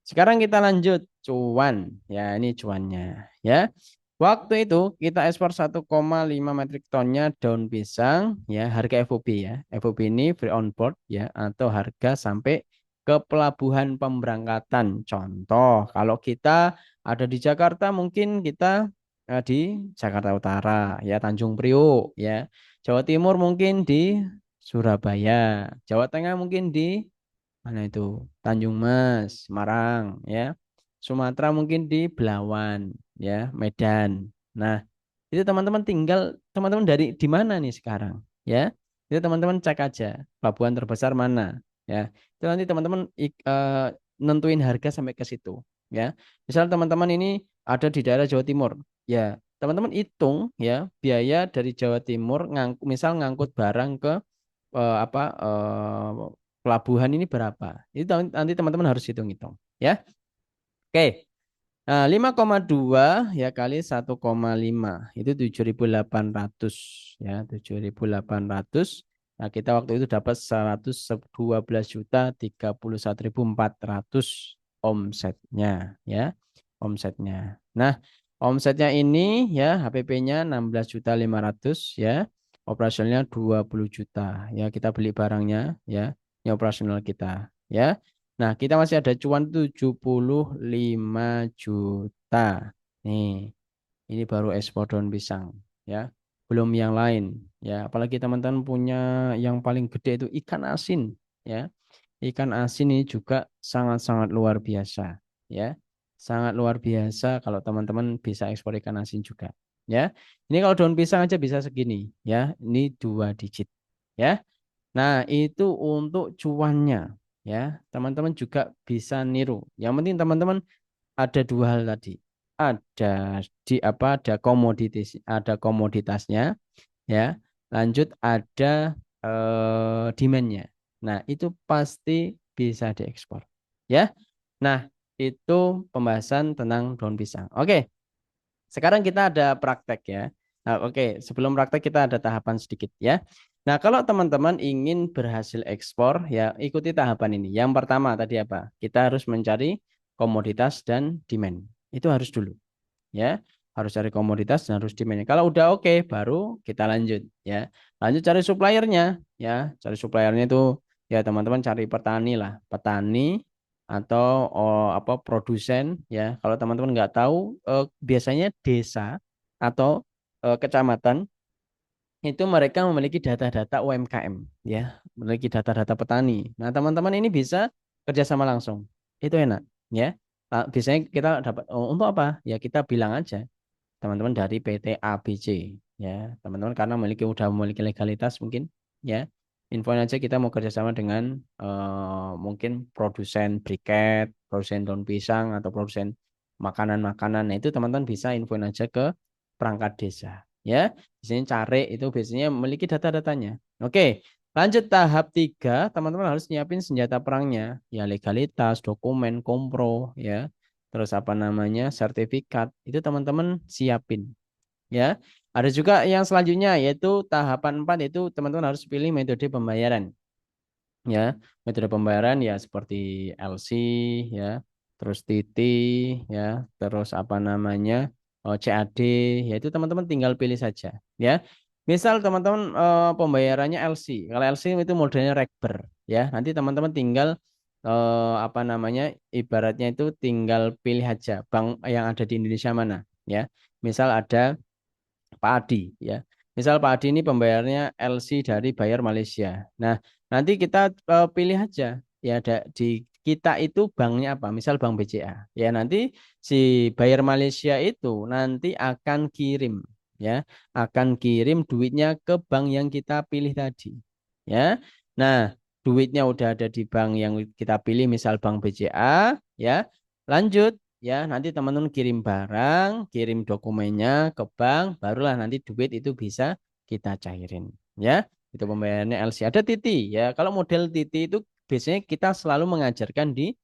Sekarang kita lanjut cuan. Ya, ini cuannya ya. Waktu itu kita ekspor 1,5 metrik tonnya daun pisang ya, harga FOB ya. FOB ini free on board ya, atau harga sampai ke pelabuhan pemberangkatan. Contoh, kalau kita ada di Jakarta, mungkin kita di Jakarta Utara ya, Tanjung Priok ya. Jawa Timur mungkin di Surabaya. Jawa Tengah mungkin di mana itu? Tanjung Mas, Semarang, ya. Sumatera mungkin di Belawan, ya, Medan. Nah, itu teman-teman tinggal, teman-teman dari di mana nih sekarang, ya? Itu teman-teman cek aja pelabuhan terbesar mana, ya. Itu nanti teman-teman nentuin harga sampai ke situ, ya. Misal teman-teman ini ada di daerah Jawa Timur, ya. teman-teman hitung ya biaya dari Jawa Timur misal ngangkut barang ke pelabuhan ini berapa. Itu nanti teman-teman harus hitung-hitung ya. Oke. Nah, 5,2 ya kali 1,5 itu 7.800 ya, 7.800. Nah, kita waktu itu dapat 112.031.400 omsetnya ya, omsetnya. Nah, omsetnya ini ya HPP-nya 16.500 ya, operasionalnya 20 juta ya, kita beli barangnya ya, ini operasional kita ya. Nah, kita masih ada cuan 75 juta. Nih, ini baru ekspor daun pisang ya. Belum yang lain ya. Apalagi teman-teman punya yang paling gede itu ikan asin ya. Ikan asin ini juga sangat-sangat luar biasa ya. Sangat luar biasa kalau teman-teman bisa ekspor ikan asin juga ya. Ini kalau daun pisang aja bisa segini ya. Ini 2 digit ya. Nah, itu untuk cuannya ya. Teman-teman juga bisa niru. Yang penting teman-teman ada 2 hal tadi. Ada ada komoditasnya ya. Lanjut ada demand-nya. Nah, itu pasti bisa diekspor. Ya. Nah, itu pembahasan tentang daun pisang. Oke, sekarang kita ada praktek ya. Nah, oke, sebelum praktek kita ada tahapan sedikit ya. Nah, kalau teman-teman ingin berhasil ekspor ya ikuti tahapan ini. Yang pertama tadi apa? Kita harus mencari komoditas dan demand. Itu harus dulu ya. Harus cari komoditas dan harus demand. Kalau udah oke, baru kita lanjut ya. Lanjut cari suppliernya ya. Cari suppliernya itu ya teman-teman cari petani lah, petani atau produsen ya. Kalau teman-teman nggak tahu biasanya desa atau kecamatan itu mereka memiliki data-data UMKM ya, memiliki data-data petani. Nah, teman-teman ini bisa kerjasama langsung. Itu enak ya. Biasanya kita dapat untuk apa? Ya kita bilang aja teman-teman dari PT ABC ya teman-teman karena udah memiliki legalitas mungkin ya info aja kita mau kerjasama dengan mungkin produsen briket, produsen daun pisang atau produsen makanan-makanan. Nah, itu teman-teman bisa infoin aja ke perangkat desa ya. Biasanya cari itu biasanya memiliki data-datanya. Oke, lanjut tahap 3, teman-teman harus nyiapin senjata perangnya ya, legalitas, dokumen, kompro ya, terus apa namanya sertifikat itu teman-teman siapin ya. Ada juga yang selanjutnya yaitu tahapan 4 itu teman-teman harus pilih metode pembayaran ya. Metode pembayaran ya seperti LC ya, terus TT ya, terus apa namanya CAD ya, itu teman-teman tinggal pilih saja ya. Misal teman-teman pembayarannya LC. Kalau LC itu modelnya rekber ya. Nanti teman-teman tinggal apa namanya ibaratnya itu tinggal pilih aja bank yang ada di Indonesia mana ya. Misal ada Pak Adi ya. Misal Pak Adi ini pembayarnya LC dari Bayar Malaysia. Nah, nanti kita pilih aja ya di kita itu banknya apa? Misal Bank BCA. Ya, nanti si Bayar Malaysia itu nanti akan kirim ya, akan kirim duitnya ke bank yang kita pilih tadi. Ya. Nah, duitnya udah ada di bank yang kita pilih misal Bank BCA ya. Lanjut ya, nanti teman-teman kirim barang, kirim dokumennya ke bank, barulah nanti duit itu bisa kita cairin. Ya, itu pembayarannya LC. Ada Titi ya. Kalau model Titi itu biasanya kita selalu mengajarkan di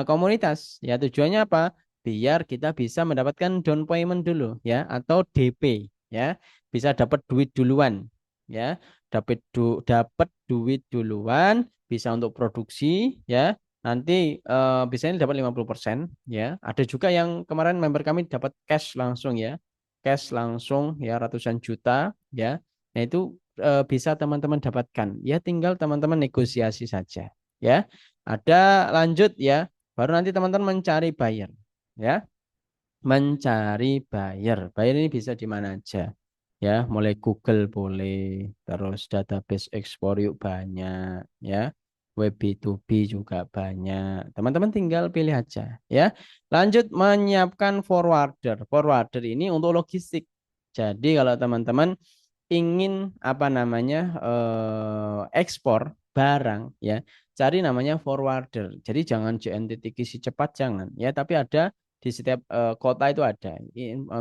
komunitas. Ya, tujuannya apa? Biar kita bisa mendapatkan down payment dulu ya atau DP ya. Bisa dapat duit duluan ya. Dapat duit duluan, bisa untuk produksi ya. Nanti biasanya dapat 50% ya. Ada juga yang kemarin member kami dapat cash langsung ya. Cash langsung ya ratusan juta ya. Nah, itu bisa teman-teman dapatkan. Ya tinggal teman-teman negosiasi saja ya. Ada lanjut ya. Baru nanti teman-teman mencari buyer ya. Mencari buyer. Buyer ini bisa di mana aja. Ya, mulai Google boleh, terus database ekspor yuk banyak ya. Web B2B juga banyak. Teman-teman tinggal pilih aja ya. Lanjut menyiapkan forwarder. Forwarder ini untuk logistik. Jadi kalau teman-teman ingin apa namanya ekspor barang ya, cari namanya forwarder. Jadi jangan JNT si cepat jangan ya, tapi ada di setiap kota itu ada.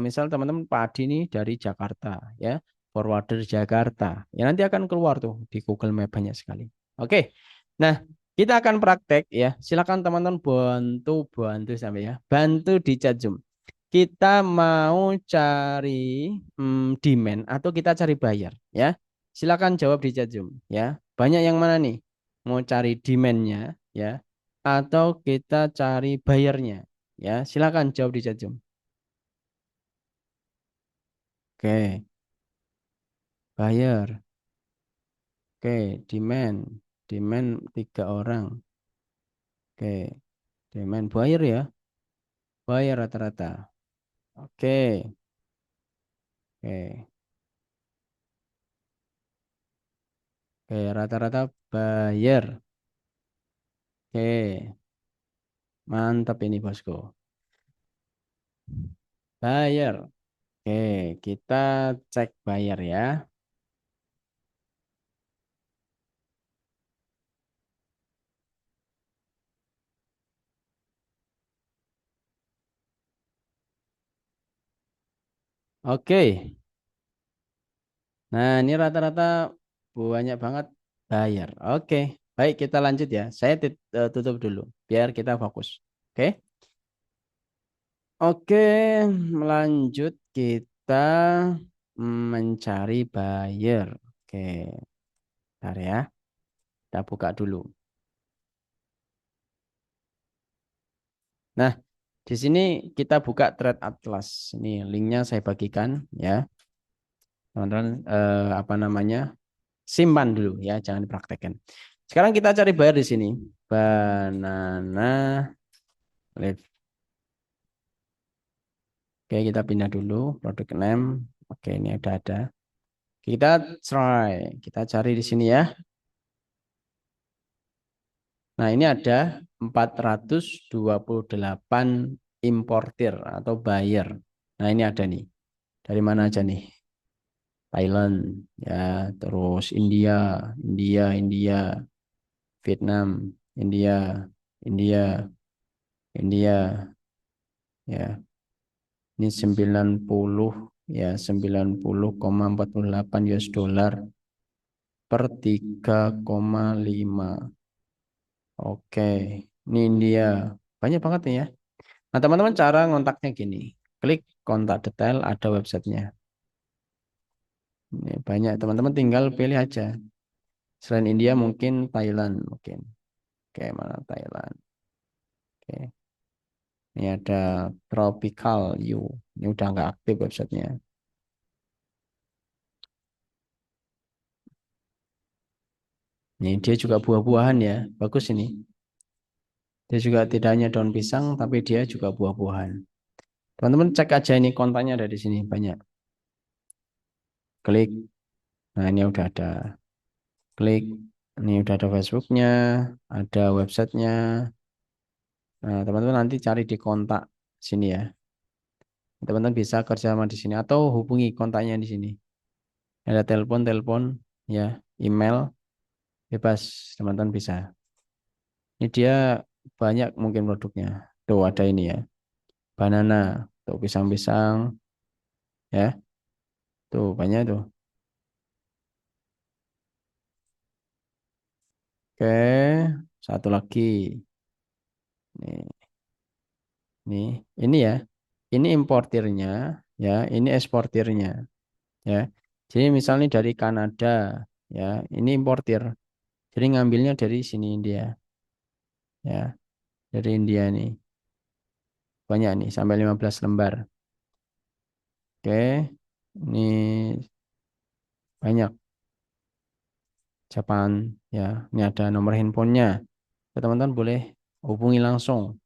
Misal teman-teman padi nih dari Jakarta ya, forwarder Jakarta. Ya nanti akan keluar tuh di Google Map banyak sekali. Oke. Nah, kita akan praktek ya. Silakan teman-teman bantu bantu sampai ya. Bantu di chat Zoom. Kita mau cari demand atau kita cari buyer ya. Silakan jawab di chat Zoom ya. Banyak yang mana nih? Mau cari demand-nya ya atau kita cari buyernya ya. Silakan jawab di chat Zoom. Oke, buyer. Oke, demand. Demand tiga orang. Oke, demand buyer ya. Buyer rata-rata. Oke, oke. Oke, rata-rata buyer. Oke, mantap ini bosku. Buyer. Oke, kita cek buyer ya. Oke. Nah, ini rata-rata banyak banget buyer. Oke. Baik, kita lanjut ya. Saya tutup dulu biar kita fokus. Oke. Oke, melanjut kita mencari buyer. Oke, bentar ya. Kita buka dulu. Nah, di sini kita buka Trade Atlas. Ini linknya saya bagikan ya. Teman-teman apa namanya? Simpan dulu ya, jangan dipraktekkan. Sekarang kita cari buyer di sini. Banana leaf. Oke, kita pindah dulu produk name. Oke, ini ada. Kita try, kita cari di sini ya. Nah, ini ada 428 importir atau buyer. Nah, ini ada nih. Dari mana aja nih? Thailand, ya, terus India, India, Vietnam, India, India, India, ya. Ini 90 ya 90,48 US dollar per 3,5. Oke, ini India. Banyak banget nih ya. Nah, teman-teman cara ngontaknya gini. Klik kontak detail, ada websitenya. Ini banyak, teman-teman tinggal pilih aja. Selain India mungkin Thailand mungkin. Oke, mana Thailand. Oke, ini ada Tropical U. Ini udah nggak aktif websitenya. Ini dia juga buah-buahan ya. Bagus ini. Dia juga tidak hanya daun pisang, tapi dia juga buah-buahan. Teman-teman cek aja ini kontaknya ada di sini banyak. Klik. Nah, ini udah ada. Klik. Ini udah ada Facebooknya, ada websitenya. Nah, teman-teman nanti cari di kontak sini ya. Teman-teman bisa kerja sama di sini atau hubungi kontaknya di sini. Ada telepon, ya, email, bebas teman-teman bisa. Ini dia banyak mungkin produknya. Tuh ada ini ya, banana, tuh pisang-pisang, ya, tuh banyak tuh. Oke, satu lagi. Nih, nih, ini ya, ini importirnya, ya, ini eksportirnya, ya. Jadi misalnya dari Kanada, ya, ini importir. Jadi ngambilnya dari sini India, ya, dari India nih. Banyak nih, sampai 15 lembar. Oke, ini banyak Japan, ya. Ini ada nomor handphonenya. Teman-teman boleh hubungi langsung.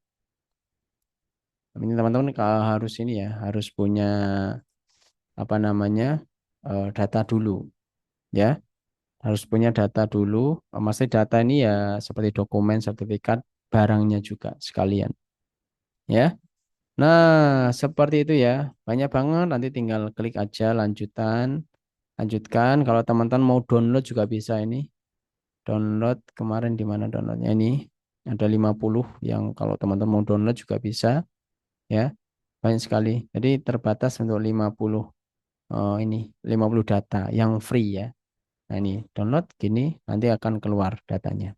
Ini teman-teman harus ini ya, harus punya apa namanya data dulu, ya. Harus punya data dulu. Maksudnya data ini ya seperti dokumen, sertifikat, barangnya juga sekalian, ya. Nah, seperti itu ya. Banyak banget. Nanti tinggal klik aja lanjutan. Lanjutkan. Kalau teman-teman mau download juga bisa ini. Download kemarin di mana downloadnya ini? Ada 50 yang kalau teman-teman mau download juga bisa. ya. Banyak sekali. Jadi terbatas untuk 50 ini 50 data yang free ya. Nah, ini download gini nanti akan keluar datanya.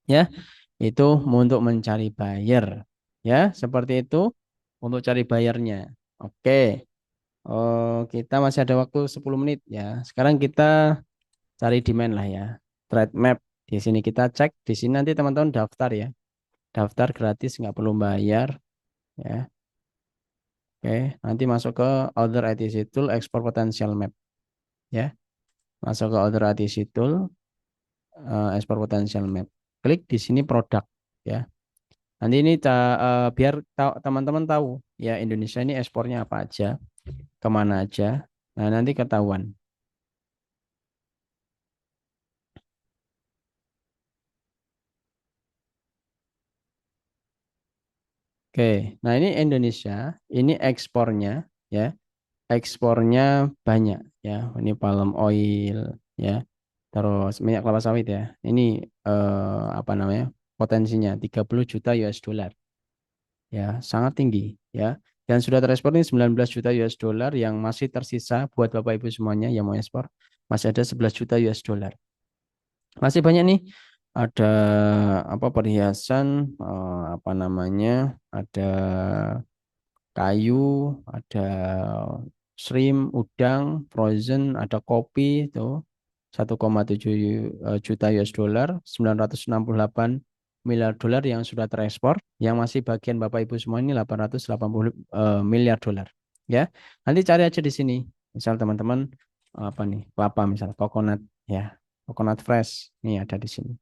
Ya, itu untuk mencari buyer. Ya, seperti itu untuk cari bayarnya. Oke. Oh, kita masih ada waktu 10 menit ya. Sekarang kita cari demand lah ya. Trade map. Di sini kita cek. Di sini nanti teman-teman daftar ya. Daftar gratis, nggak perlu bayar. Ya. Oke. Nanti masuk ke Other ITC Tool, Export Potential Map. Ya. Masuk ke Other ITC Tool, Export Potential Map. Klik di sini produk. Ya. Nanti ini biar teman-teman tahu ya Indonesia ini ekspornya apa aja, kemana aja. Nah, nanti ketahuan. Oke, nah ini Indonesia, ini ekspornya ya, ekspornya banyak ya. Ini palm oil ya, terus minyak kelapa sawit ya. Ini apa namanya? Potensinya 30 juta US dollar ya, sangat tinggi ya. Dan sudah terekspor ini 19 juta US dollar yang masih tersisa buat Bapak Ibu semuanya yang mau ekspor. Masih ada 11 juta US dollar. Masih banyak nih. Ada apa perhiasan apa namanya? Ada kayu, ada shrimp, udang, frozen, ada kopi itu 1,7 juta US dollar, 968 miliar dolar yang sudah terekspor, yang masih bagian Bapak Ibu semua ini 880 miliar dolar. Ya, nanti cari aja di sini. Misal teman-teman apa nih, kelapa misal, coconut ya, coconut fresh, nih ada di sini.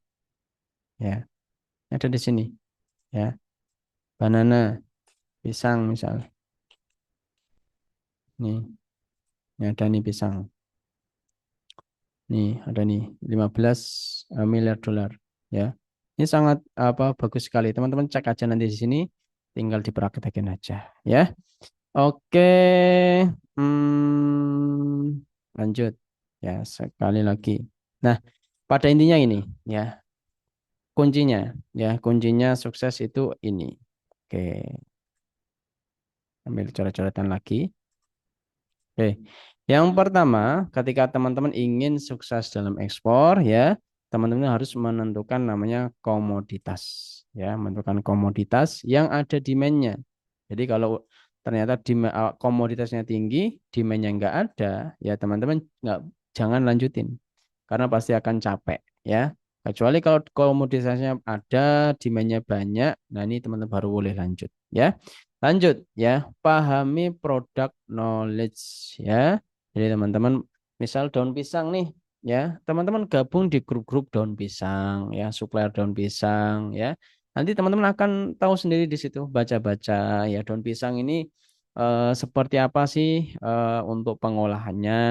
Ya, ada di sini. Ya, banana, pisang misal, nih, ini ada nih pisang. Nih, ada nih 15 miliar dolar ya. Ini sangat apa bagus sekali. Teman-teman cek aja nanti di sini, tinggal dipraktekin aja ya. Oke. Lanjut ya sekali lagi. Nah, pada intinya ini ya, kuncinya ya, kuncinya sukses itu ini. Oke, ambil coret-coretan lagi. Oke, yang pertama, ketika teman-teman ingin sukses dalam ekspor, ya, teman-teman harus menentukan namanya komoditas, ya, menentukan komoditas yang ada demand-nya. Jadi kalau ternyata komoditasnya tinggi, demand-nya nggak ada, ya teman-teman nggak jangan lanjutin, karena pasti akan capek, ya. Kecuali kalau komoditasnya ada, demand-nya banyak, nah ini teman-teman baru boleh lanjut, ya. Lanjut ya, pahami produk knowledge ya. Jadi teman-teman, misal daun pisang nih ya, teman-teman gabung di grup-grup daun pisang ya, supplier daun pisang ya. Nanti teman-teman akan tahu sendiri di situ, baca-baca ya daun pisang ini seperti apa sih untuk pengolahannya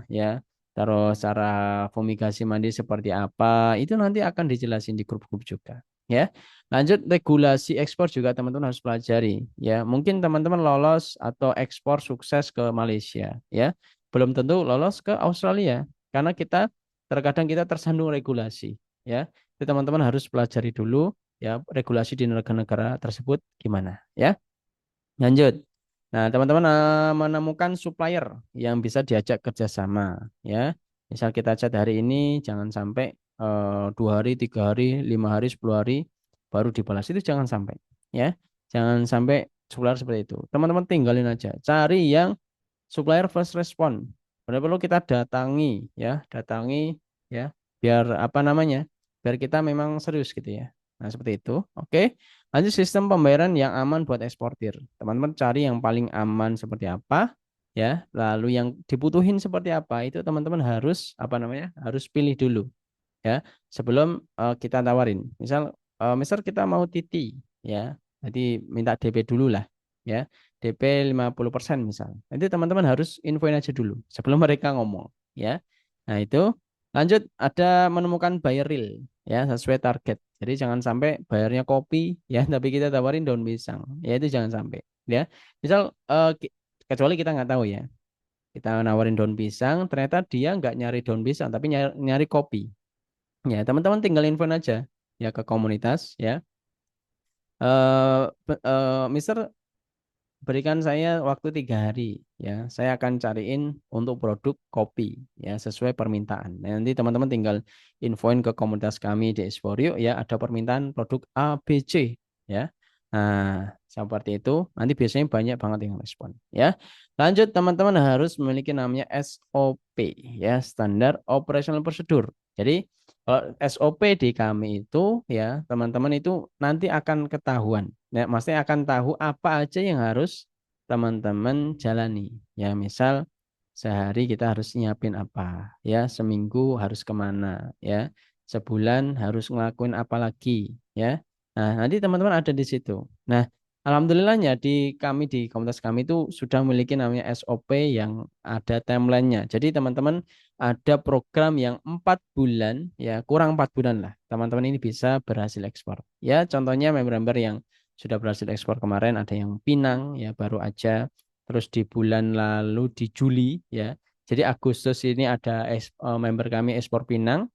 ya. Terus cara fumigasi mandi seperti apa, itu nanti akan dijelasin di grup-grup juga ya. Lanjut regulasi ekspor juga teman-teman harus pelajari ya. Mungkin teman-teman lolos atau ekspor sukses ke Malaysia ya. Belum tentu lolos ke Australia karena terkadang kita tersandung regulasi ya. Jadi teman-teman harus pelajari dulu ya regulasi di negara-negara tersebut gimana ya. Lanjut. Nah, teman-teman menemukan supplier yang bisa diajak kerjasama ya. Misal kita chat hari ini jangan sampai 2 hari, 3 hari, 5 hari, 10 hari baru dibalas itu jangan sampai ya. Jangan sampai supplier seperti itu. Teman-teman tinggalin aja. Cari yang supplier first respond. Benar perlu kita datangi ya, datangi ya, biar apa namanya? Biar kita memang serius gitu ya. Nah, seperti itu. Oke. Lanjut sistem pembayaran yang aman buat eksportir. Teman-teman cari yang paling aman seperti apa ya. Lalu yang dibutuhin seperti apa itu teman-teman harus apa namanya? Harus pilih dulu ya sebelum kita tawarin. Misal kita mau titi ya. Jadi minta DP dulu lah ya. DP 50% misal. Nanti teman-teman harus infoin aja dulu sebelum mereka ngomong ya. Nah, itu lanjut ada menemukan buyer real ya sesuai target. Jadi jangan sampai bayarnya kopi ya tapi kita tawarin daun pisang. Ya itu jangan sampai ya. Misal kecuali kita nggak tahu ya. Kita nawarin daun pisang, ternyata dia nggak nyari daun pisang tapi nyari kopi. Ya, teman-teman tinggal info aja ya ke komunitas ya. Mister berikan saya waktu 3 hari ya. Saya akan cariin untuk produk kopi ya sesuai permintaan. Nah, nanti teman-teman tinggal infoin ke komunitas kami di Esporio ya ada permintaan produk A, B, C ya. Nah, seperti itu. Nanti biasanya banyak banget yang respon ya. Lanjut teman-teman harus memiliki namanya SOP ya, Standar Operational Procedure. Jadi kalau SOP di kami itu ya teman-teman itu nanti akan ketahuan. Ya, maksudnya akan tahu apa aja yang harus teman-teman jalani. Ya, misal sehari kita harus nyiapin apa, ya, seminggu harus kemana, ya, sebulan harus ngelakuin apa lagi, ya. Nah, nanti teman-teman ada di situ. Nah, alhamdulillahnya di komunitas kami itu sudah memiliki namanya SOP yang ada timelinenya. Jadi teman-teman ada program yang 4 bulan, ya kurang 4 bulan lah. Teman-teman ini bisa berhasil ekspor. Ya, contohnya member-member yang sudah berhasil ekspor kemarin ada yang Pinang ya baru aja terus di bulan lalu di Juli ya jadi Agustus ini ada member kami ekspor Pinang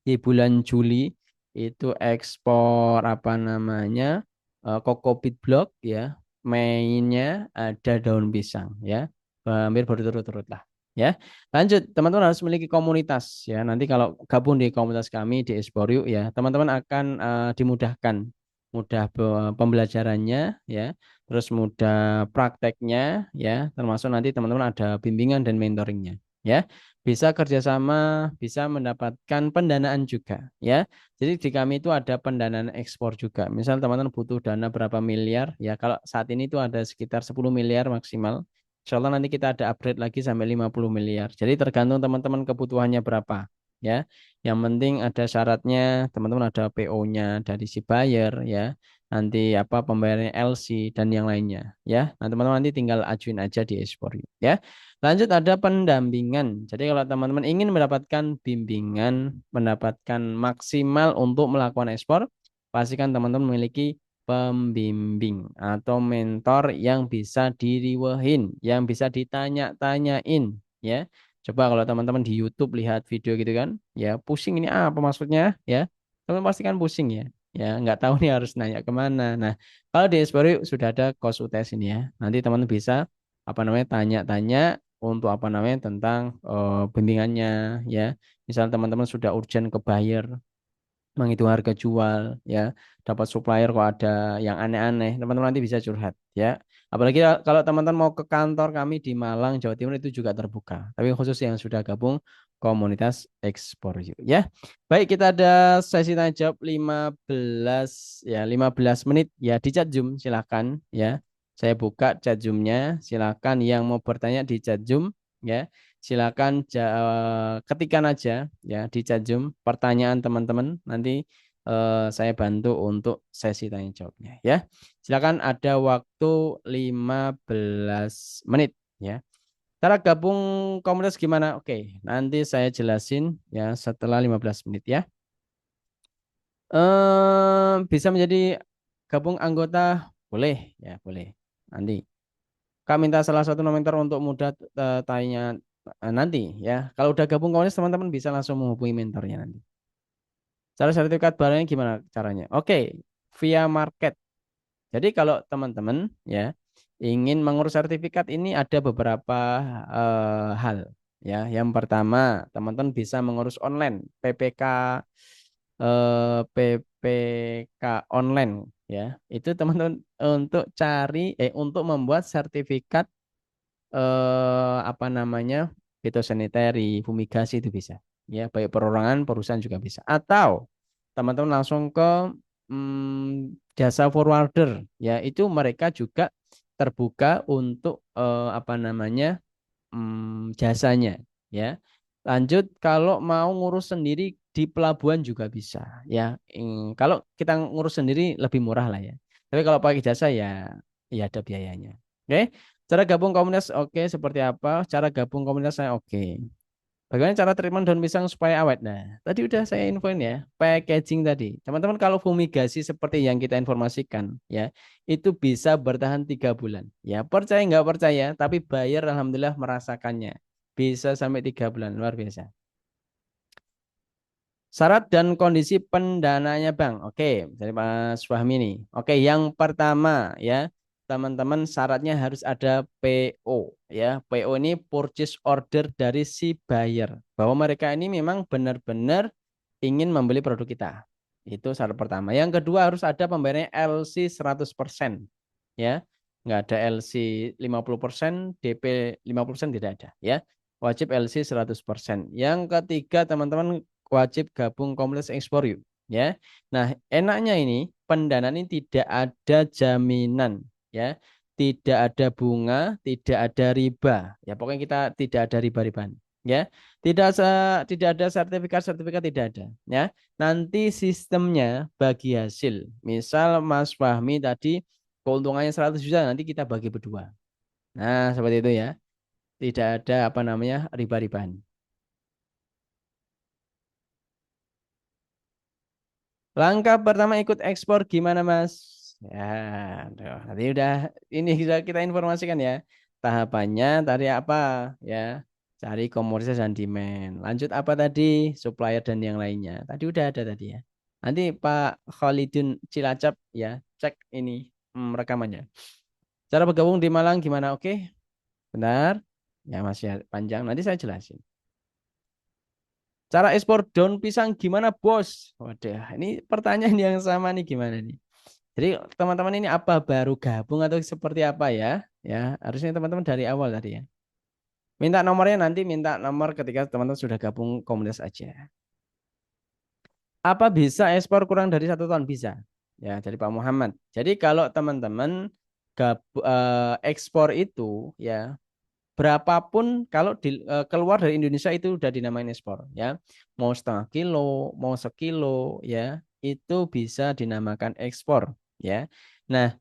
di bulan Juli itu ekspor apa namanya Kokopit Block ya mainnya ada daun pisang ya. Hampir berturut-turut lah ya. Lanjut teman-teman harus memiliki komunitas ya nanti kalau gabung di komunitas kami di Esporyu ya teman-teman akan dimudahkan mudah pembelajarannya ya terus mudah prakteknya ya termasuk nanti teman-teman ada bimbingan dan mentoringnya ya bisa kerjasama, bisa mendapatkan pendanaan juga, ya. Jadi di kami itu ada pendanaan ekspor juga. Misal teman-teman butuh dana berapa miliar, ya kalau saat ini itu ada sekitar 10 miliar maksimal. Insya Allah nanti kita ada upgrade lagi sampai 50 miliar. Jadi tergantung teman-teman kebutuhannya berapa, ya. Yang penting ada syaratnya, teman-teman ada PO-nya dari si buyer, ya. Nanti apa pembayarannya LC dan yang lainnya, ya. Nah teman-teman nanti tinggal ajuin aja di ekspor, ya. Lanjut ada pendampingan. Jadi kalau teman-teman ingin mendapatkan bimbingan, mendapatkan maksimal untuk melakukan ekspor, pastikan teman-teman memiliki pembimbing atau mentor yang bisa diriwehin, yang bisa ditanya-tanyain, ya. Coba kalau teman-teman di YouTube lihat video gitu kan, ya pusing ini apa maksudnya, ya. Teman pasti kan pusing ya. Ya, nggak tahu nih harus nanya kemana. Nah, kalau di Espori sudah ada kos UTS ini ya. Nanti teman-teman bisa apa namanya tanya-tanya untuk apa namanya tentang bimbingannya ya. Misal teman-teman sudah urgent ke buyer, menghitung harga jual ya, dapat supplier kok ada yang aneh-aneh, teman-teman nanti bisa curhat ya. Apalagi kalau teman-teman mau ke kantor kami di Malang, Jawa Timur itu juga terbuka. Tapi khusus yang sudah gabung komunitas ekspor ya. Baik, kita ada sesi tanya jawab 15 menit ya di chat Zoom silakan ya. Saya buka chat Zoom-nya, silakan yang mau bertanya di chat Zoom ya. Silakan ketikkan aja ya di chat Zoom pertanyaan teman-teman nanti saya bantu untuk sesi tanya jawabnya ya. Silakan ada waktu 15 menit ya. Cara gabung komunitas gimana? Oke, nanti saya jelasin ya setelah 15 menit ya. Bisa menjadi gabung anggota boleh ya, boleh. Nanti Kak minta salah satu nomentor untuk mudah tanya nanti ya. Kalau udah gabung komunitas teman-teman bisa langsung menghubungi mentornya nanti. Cara sertifikat barangnya gimana caranya? Oke, via market. Jadi kalau teman-teman ya ingin mengurus sertifikat ini ada beberapa hal ya. Yang pertama, teman-teman bisa mengurus online PPK PPK online ya. Itu teman-teman untuk untuk membuat sertifikat apa namanya fitosanitary, fumigasi itu bisa. Ya, baik perorangan, perusahaan juga bisa. Atau teman-teman langsung ke jasa forwarder, ya itu mereka juga terbuka untuk apa namanya jasanya, ya. Lanjut kalau mau ngurus sendiri di pelabuhan juga bisa, ya. Kalau kita ngurus sendiri lebih murah lah ya. Tapi kalau pakai jasa ya ada biayanya. Oke. Cara gabung komunitas oke seperti apa? Cara gabung komunitas saya oke. Bagaimana cara treatment daun pisang supaya awet? Nah, tadi udah saya infoin ya, packaging tadi. Teman-teman kalau fumigasi seperti yang kita informasikan, ya, itu bisa bertahan 3 bulan. Ya, percaya nggak percaya, tapi buyer alhamdulillah merasakannya. Bisa sampai 3 bulan, luar biasa. Syarat dan kondisi pendananya Bang. Oke, dari Mas Fahmi nih. Oke, yang pertama ya, teman-teman syaratnya harus ada PO ya. PO ini purchase order dari si buyer bahwa mereka ini memang benar-benar ingin membeli produk kita. Itu syarat pertama. Yang kedua harus ada pembayarannya LC 100% ya. Nggak ada LC 50%, DP 50% tidak ada ya. Wajib LC 100%. Yang ketiga teman-teman wajib gabung Kompleks Ekspor yuk ya. Nah, enaknya ini pendanaan ini tidak ada jaminan ya. Tidak ada bunga, tidak ada riba. Ya, pokoknya kita tidak ada riba-riban ya. Tidak ada sertifikat-sertifikat tidak ada ya. Nanti sistemnya bagi hasil. Misal Mas Fahmi tadi keuntungannya 100 juta nanti kita bagi berdua. Nah, seperti itu ya. Tidak ada apa namanya riba-riban. Langkah pertama ikut ekspor gimana Mas? Ya, aduh, nanti udah ini sudah kita informasikan ya. Tahapannya tadi apa ya? Cari komoditas dan demand. Lanjut apa tadi? Supplier dan yang lainnya. Tadi udah ada tadi ya. Nanti Pak Khalidun Cilacap ya, cek ini rekamannya. Cara bergabung di Malang gimana? Oke, benar. Ya masih panjang. Nanti saya jelasin. Cara ekspor daun pisang gimana, Bos? Waduh, ini pertanyaan yang sama nih gimana nih? Jadi teman-teman ini apa baru gabung atau seperti apa ya? Ya, harusnya teman-teman dari awal tadi ya. Minta nomornya nanti minta nomor ketika teman-teman sudah gabung komunitas aja. Apa bisa ekspor kurang dari 1 ton? Bisa. Ya, dari Pak Muhammad. Jadi kalau teman-teman ekspor itu ya berapapun kalau keluar dari Indonesia itu udah dinamain ekspor ya. Mau 0,5 kilo, mau sekilo ya, itu bisa dinamakan ekspor ya. Nah,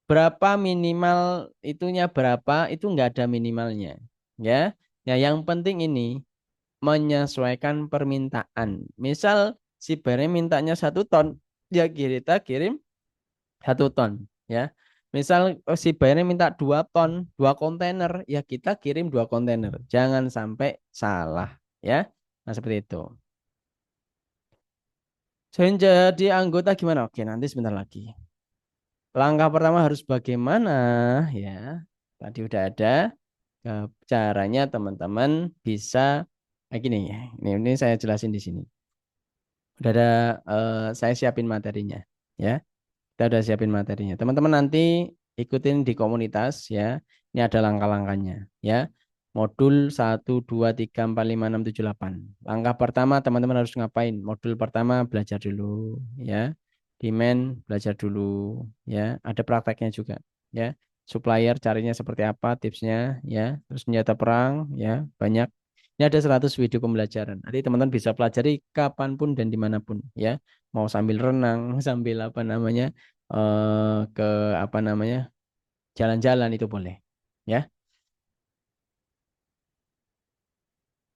berapa minimal itunya berapa itu enggak ada minimalnya ya. Ya, yang penting ini menyesuaikan permintaan. Misal si barang mintanya 1 ton, ya kita kirim 1 ton ya. Misal si bayarnya minta 2 ton, 2 kontainer, ya kita kirim 2 kontainer. Jangan sampai salah ya. Nah seperti itu. Saya jadi anggota gimana? Oke, nanti sebentar lagi. Langkah pertama harus bagaimana ya? Tadi udah ada caranya teman-teman bisa kayak gini ya. Ini saya jelasin di sini. Udah ada saya siapin materinya ya. Kita udah siapin materinya. Teman-teman nanti ikutin di komunitas ya. Ini ada langkah-langkahnya ya. Modul 1, 2, 3, 4, 5, 6, 7, 8. Langkah pertama teman-teman harus ngapain? Modul pertama belajar dulu ya. Demand belajar dulu ya. Ada prakteknya juga ya. Supplier carinya seperti apa tipsnya ya. Terus senjata perang ya. Banyak. Ini ada 100 video pembelajaran. Nanti teman-teman bisa pelajari kapanpun dan dimanapun ya. Mau sambil renang, sambil apa namanya ke apa namanya jalan-jalan itu boleh ya.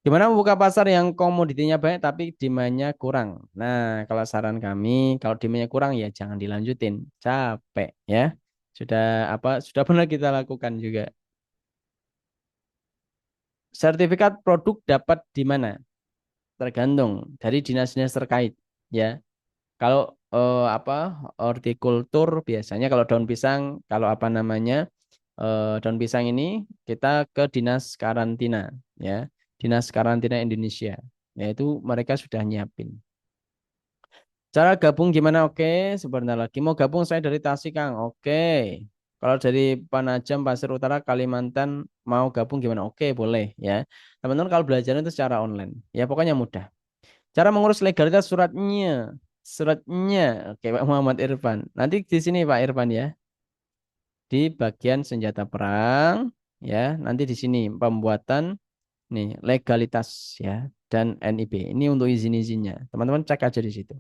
Gimana membuka pasar yang komoditinya banyak tapi demandnya kurang? Nah, kalau saran kami, kalau demandnya kurang ya jangan dilanjutin, capek ya. Sudah apa? Sudah pernah kita lakukan juga. Sertifikat produk dapat di mana? Tergantung dari dinas-dinas terkait ya. Kalau apa hortikultur biasanya kalau daun pisang, kalau apa namanya daun pisang ini kita ke dinas karantina ya, dinas karantina Indonesia, yaitu mereka sudah nyiapin. Cara gabung gimana? Oke, sebentar lagi mau gabung saya dari Tasik Kang. Oke, kalau dari Penajam, Pasir Utara, Kalimantan mau gabung gimana? Oke, boleh ya. Teman-teman kalau belajar itu secara online, ya pokoknya mudah. Cara mengurus legalitas suratnya. Suratnya. Oke, Pak Muhammad Irfan. Nanti di sini Pak Irfan ya. Di bagian senjata perang ya. Nanti di sini pembuatan nih legalitas ya dan NIB. Ini untuk izin-izinnya. Teman-teman cek aja di situ.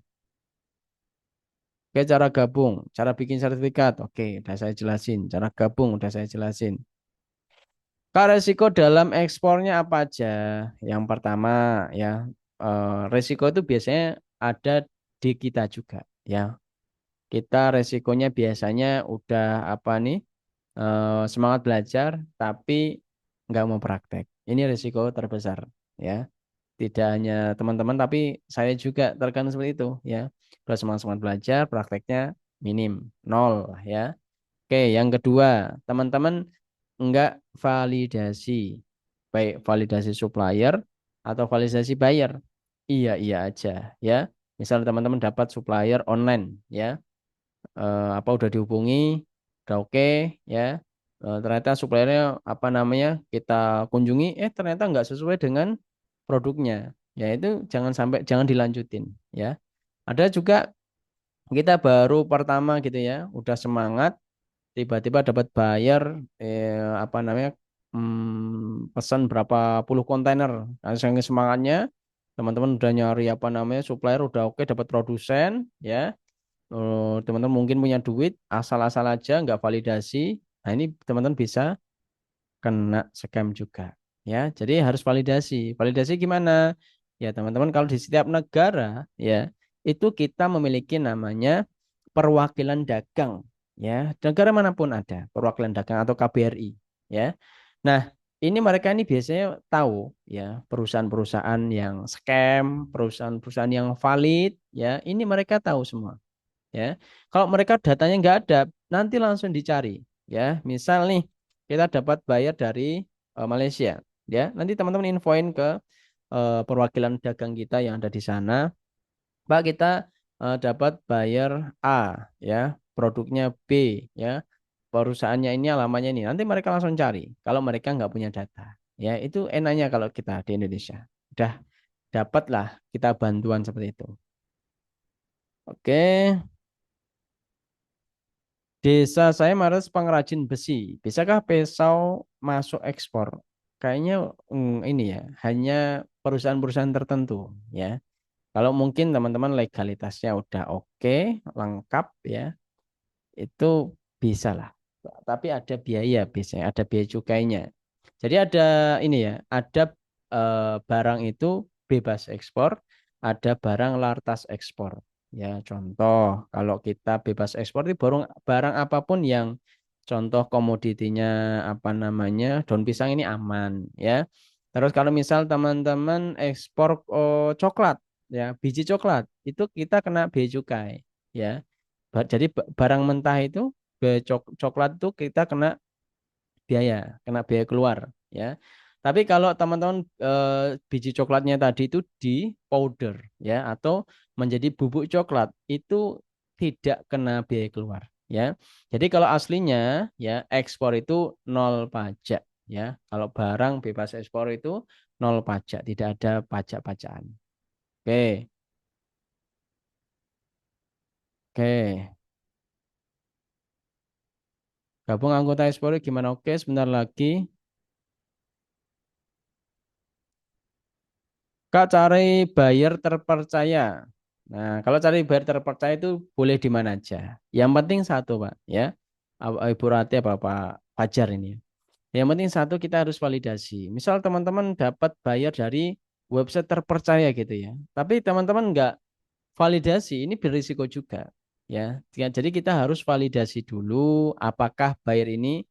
Oke, cara gabung, cara bikin sertifikat. Oke, udah saya jelasin. Cara gabung udah saya jelasin. Kak, resiko dalam ekspornya apa aja? Yang pertama ya, resiko itu biasanya ada di kita juga ya. Kita resikonya biasanya udah apa nih, semangat belajar tapi nggak mau praktek. Ini resiko terbesar ya. Tidak hanya teman-teman tapi saya juga terkadang seperti itu ya. Udah semangat semangat belajar, prakteknya minim, nol lah ya. Oke, yang kedua, teman-teman enggak validasi, baik validasi supplier atau validasi buyer. Iya, iya aja, ya. Misal teman-teman dapat supplier online, ya, apa udah dihubungi, udah oke, ya. Ternyata suppliernya apa namanya kita kunjungi, ternyata nggak sesuai dengan produknya, ya itu jangan dilanjutin, ya. Ada juga kita baru pertama gitu ya, udah semangat, tiba-tiba dapat buyer, apa namanya, pesan berapa puluh kontainer. Nah, saking semangatnya, teman-teman udah nyari apa namanya supplier, udah oke dapat produsen, ya. Teman-teman mungkin punya duit, asal-asal aja nggak validasi. Nah ini teman-teman bisa kena scam juga, ya. Jadi harus validasi. Validasi gimana? Ya teman-teman, kalau di setiap negara, ya, itu kita memiliki namanya perwakilan dagang, ya. Negara manapun ada perwakilan dagang atau KBRI, ya. Nah, ini mereka ini biasanya tahu, ya, perusahaan-perusahaan yang scam, perusahaan-perusahaan yang valid, ya. Ini mereka tahu semua, ya. Kalau mereka datanya nggak ada, nanti langsung dicari, ya. Misal nih kita dapat bayar dari Malaysia, ya. Nanti teman-teman infoin ke perwakilan dagang kita yang ada di sana, Pak, kita dapat bayar A, ya, produknya B, ya, perusahaannya ini alamatnya ini. Nanti mereka langsung cari. Kalau mereka nggak punya data, ya, itu enaknya kalau kita di Indonesia udah dapatlah kita bantuan seperti itu. Oke. Desa saya Maros pengrajin besi. Bisakah pisau masuk ekspor? Kayaknya ini ya, hanya perusahaan-perusahaan tertentu, ya. Kalau mungkin teman-teman legalitasnya udah oke, lengkap, ya, itu bisa lah. Tapi ada biaya biasanya, ada biaya cukainya. Jadi ada ini ya, ada barang itu bebas ekspor, ada barang lartas ekspor. Ya, contoh kalau kita bebas ekspor itu barang apapun yang contoh komoditinya apa namanya daun pisang ini aman, ya. Terus kalau misal teman-teman ekspor coklat, ya, biji coklat itu kita kena bea cukai, ya. Jadi barang mentah itu coklat itu kita biaya, kena biaya keluar, ya. Tapi kalau teman-teman biji coklatnya tadi itu di powder, ya, atau menjadi bubuk coklat itu tidak kena biaya keluar, ya. Jadi kalau aslinya, ya, ekspor itu nol pajak, ya. Kalau barang bebas ekspor itu nol pajak, tidak ada pajak-pajakan. Oke, oke. Gabung anggota ekspor gimana? Oke, sebentar lagi. Kak, cari buyer terpercaya. Nah, kalau cari buyer terpercaya itu boleh di mana aja. Yang penting satu, Pak, ya. Ibu Rati apa Pak Fajar ini, ya. Yang penting satu, kita harus validasi. Misal teman-teman dapat buyer dari website terpercaya gitu ya. Tapi teman-teman nggak validasi, ini berisiko juga, ya. Jadi kita harus validasi dulu apakah buyer ini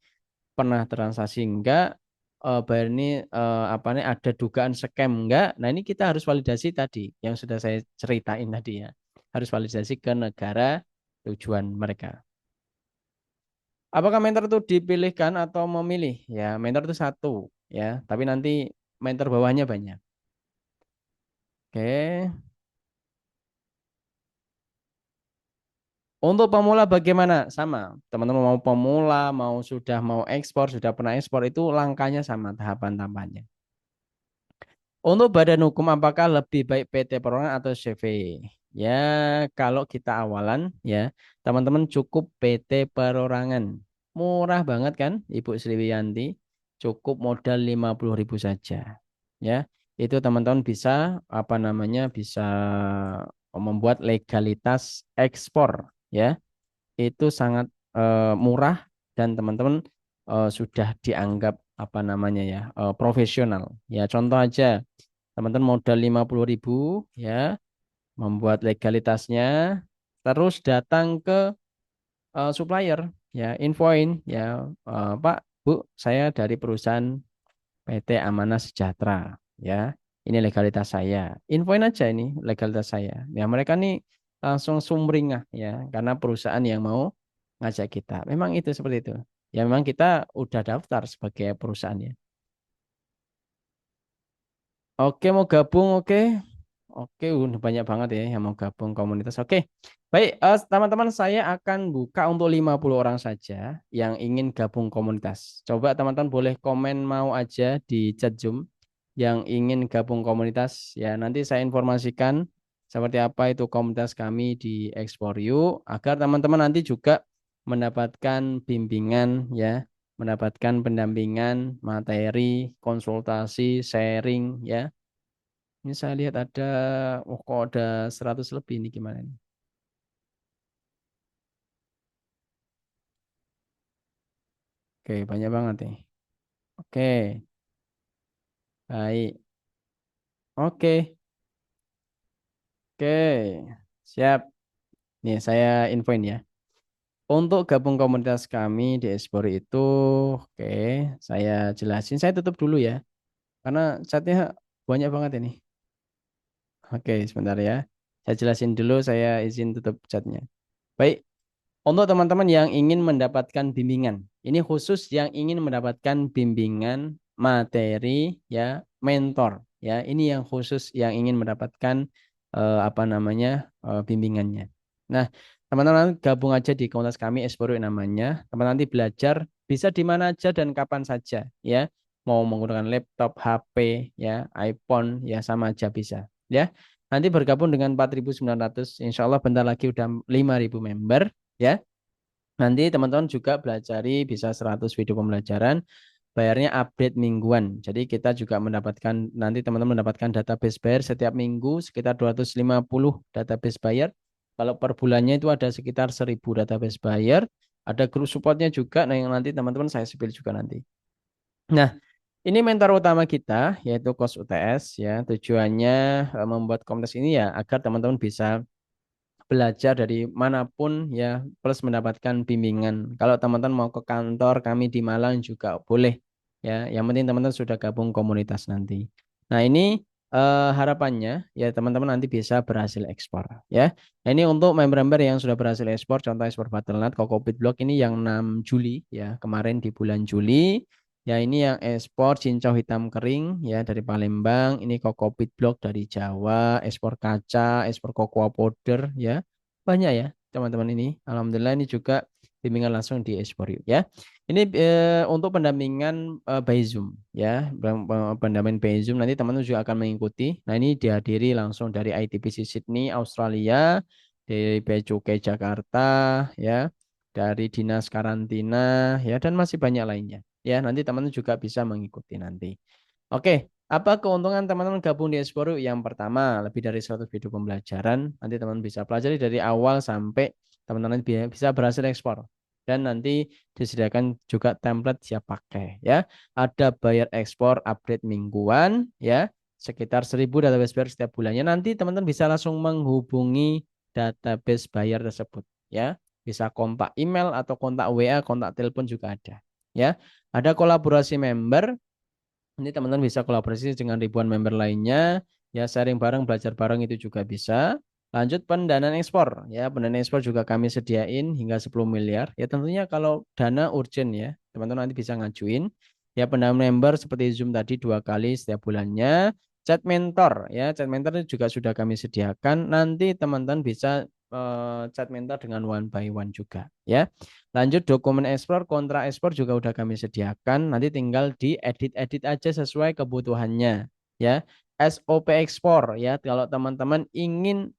pernah transaksi enggak, bayar ini apa nih ada dugaan scam enggak. Nah, ini kita harus validasi tadi yang sudah saya ceritain tadi, ya. Harus validasi ke negara tujuan mereka. Apakah mentor itu dipilihkan atau memilih? Ya, mentor itu satu, ya, tapi nanti mentor bawahnya banyak. Oke. Untuk pemula bagaimana? Sama. Teman-teman mau pemula, mau ekspor, sudah pernah ekspor, itu langkahnya sama tahapan-tahapannya. Untuk badan hukum apakah lebih baik PT Perorangan atau CV? Ya, kalau kita awalan, ya, teman-teman cukup PT Perorangan. Murah banget kan, Ibu Sriwiyanti? Cukup modal 50.000 saja. Ya, itu teman-teman bisa apa namanya? Bisa membuat legalitas ekspor, ya. Itu sangat murah dan teman-teman sudah dianggap apa namanya ya, profesional. Ya, contoh aja, teman-teman modal 50.000, ya, membuat legalitasnya, terus datang ke supplier, ya, infoin, ya, Pak, Bu, saya dari perusahaan PT Amanah Sejahtera, ya, ini legalitas saya, infoin aja ini legalitas saya, ya. Mereka nih langsung sumringah, ya, karena perusahaan yang mau ngajak kita. Memang itu seperti itu. Ya memang kita udah daftar sebagai perusahaannya. Oke, mau gabung, oke. Oke, udah banyak banget ya yang mau gabung komunitas. Oke, baik, teman-teman saya akan buka untuk 50 orang saja yang ingin gabung komunitas. Coba teman-teman boleh komen mau aja di chat Zoom yang ingin gabung komunitas. Ya, nanti saya informasikan seperti apa itu komunitas kami di Explore You agar teman-teman nanti juga mendapatkan bimbingan ya, mendapatkan pendampingan, materi, konsultasi, sharing ya. Ini saya lihat ada, oh kok ada 100 lebih ini gimana nih? Oke, banyak banget nih. Oke, baik. Oke, oke. Siap. Nih, saya infoin ya. Untuk gabung komunitas kami di Espori itu, oke, saya jelasin. Saya tutup dulu ya, karena chatnya banyak banget ini. Oke, sebentar ya. Saya jelasin dulu, saya izin tutup chatnya. Baik, untuk teman-teman yang ingin mendapatkan bimbingan, ini khusus yang ingin mendapatkan bimbingan materi ya, mentor ya. Ini yang khusus yang ingin mendapatkan apa namanya bimbingannya. Nah, teman-teman gabung aja di komunitas kami Esporo namanya. Teman nanti belajar bisa di mana aja dan kapan saja ya. Mau menggunakan laptop, HP ya, iPhone ya sama aja bisa ya. Nanti bergabung dengan 4.900, insya Allah bentar lagi udah 5.000 member ya. Nanti teman-teman juga belajari bisa 100 video pembelajaran, bayarnya update mingguan. Jadi kita juga mendapatkan, nanti teman-teman mendapatkan database bayar setiap minggu sekitar 250 database bayar. Kalau per bulannya itu ada sekitar 1.000 database bayar. Ada grup supportnya juga, nah yang nanti teman-teman saya spill juga nanti. Nah, ini mentor utama kita yaitu Kos UTS ya. Tujuannya membuat komunitas ini ya agar teman-teman bisa belajar dari manapun ya plus mendapatkan bimbingan. Kalau teman-teman mau ke kantor kami di Malang juga boleh ya. Yang penting teman-teman sudah gabung komunitas nanti. Nah, ini harapannya ya teman-teman nanti bisa berhasil ekspor ya. Nah, ini untuk member-member yang sudah berhasil ekspor contoh ekspor Battle.net, Kokopit Blog ini yang 6 Juli ya, kemarin di bulan Juli. Ya ini yang ekspor cincau hitam kering ya dari Palembang, ini Kokopit Blog dari Jawa, ekspor kaca, ekspor cocoa powder ya. Banyak ya teman-teman ini. Alhamdulillah ini juga bimbingan langsung di Esporiu ya. Ini untuk pendampingan by Zoom ya. Pendampingan by Zoom nanti teman-teman juga akan mengikuti. Nah, ini dihadiri langsung dari ITPC Sydney, Australia, dari Bea Cukai Jakarta ya, dari Dinas Karantina ya dan masih banyak lainnya. Ya, nanti teman-teman juga bisa mengikuti nanti. Oke, apa keuntungan teman-teman gabung di Esporo? Yang pertama, lebih dari 100 video pembelajaran. Nanti teman-teman bisa pelajari dari awal sampai teman-teman bisa berhasil ekspor. Dan nanti disediakan juga template siap pakai ya. Ada bayar ekspor update mingguan ya. Sekitar 1.000 database bayar setiap bulannya. Nanti teman-teman bisa langsung menghubungi database bayar tersebut ya. Bisa kontak email atau kontak WA, kontak telepon juga ada ya. Ada kolaborasi member, ini teman-teman bisa kolaborasi dengan ribuan member lainnya, ya sharing bareng, belajar bareng itu juga bisa. Lanjut pendanaan ekspor, ya pendanaan ekspor juga kami sediain hingga 10 miliar. Ya tentunya kalau dana urgent ya, teman-teman nanti bisa ngajuin. Ya pendanaan member seperti Zoom tadi 2 kali setiap bulannya. Chat mentor, ya chat mentor juga sudah kami sediakan. Nanti teman-teman bisa chat mentor dengan one by one juga, ya. Lanjut dokumen ekspor, kontrak ekspor juga udah kami sediakan. Nanti tinggal diedit-edit aja sesuai kebutuhannya. Ya, SOP ekspor ya. Kalau teman-teman ingin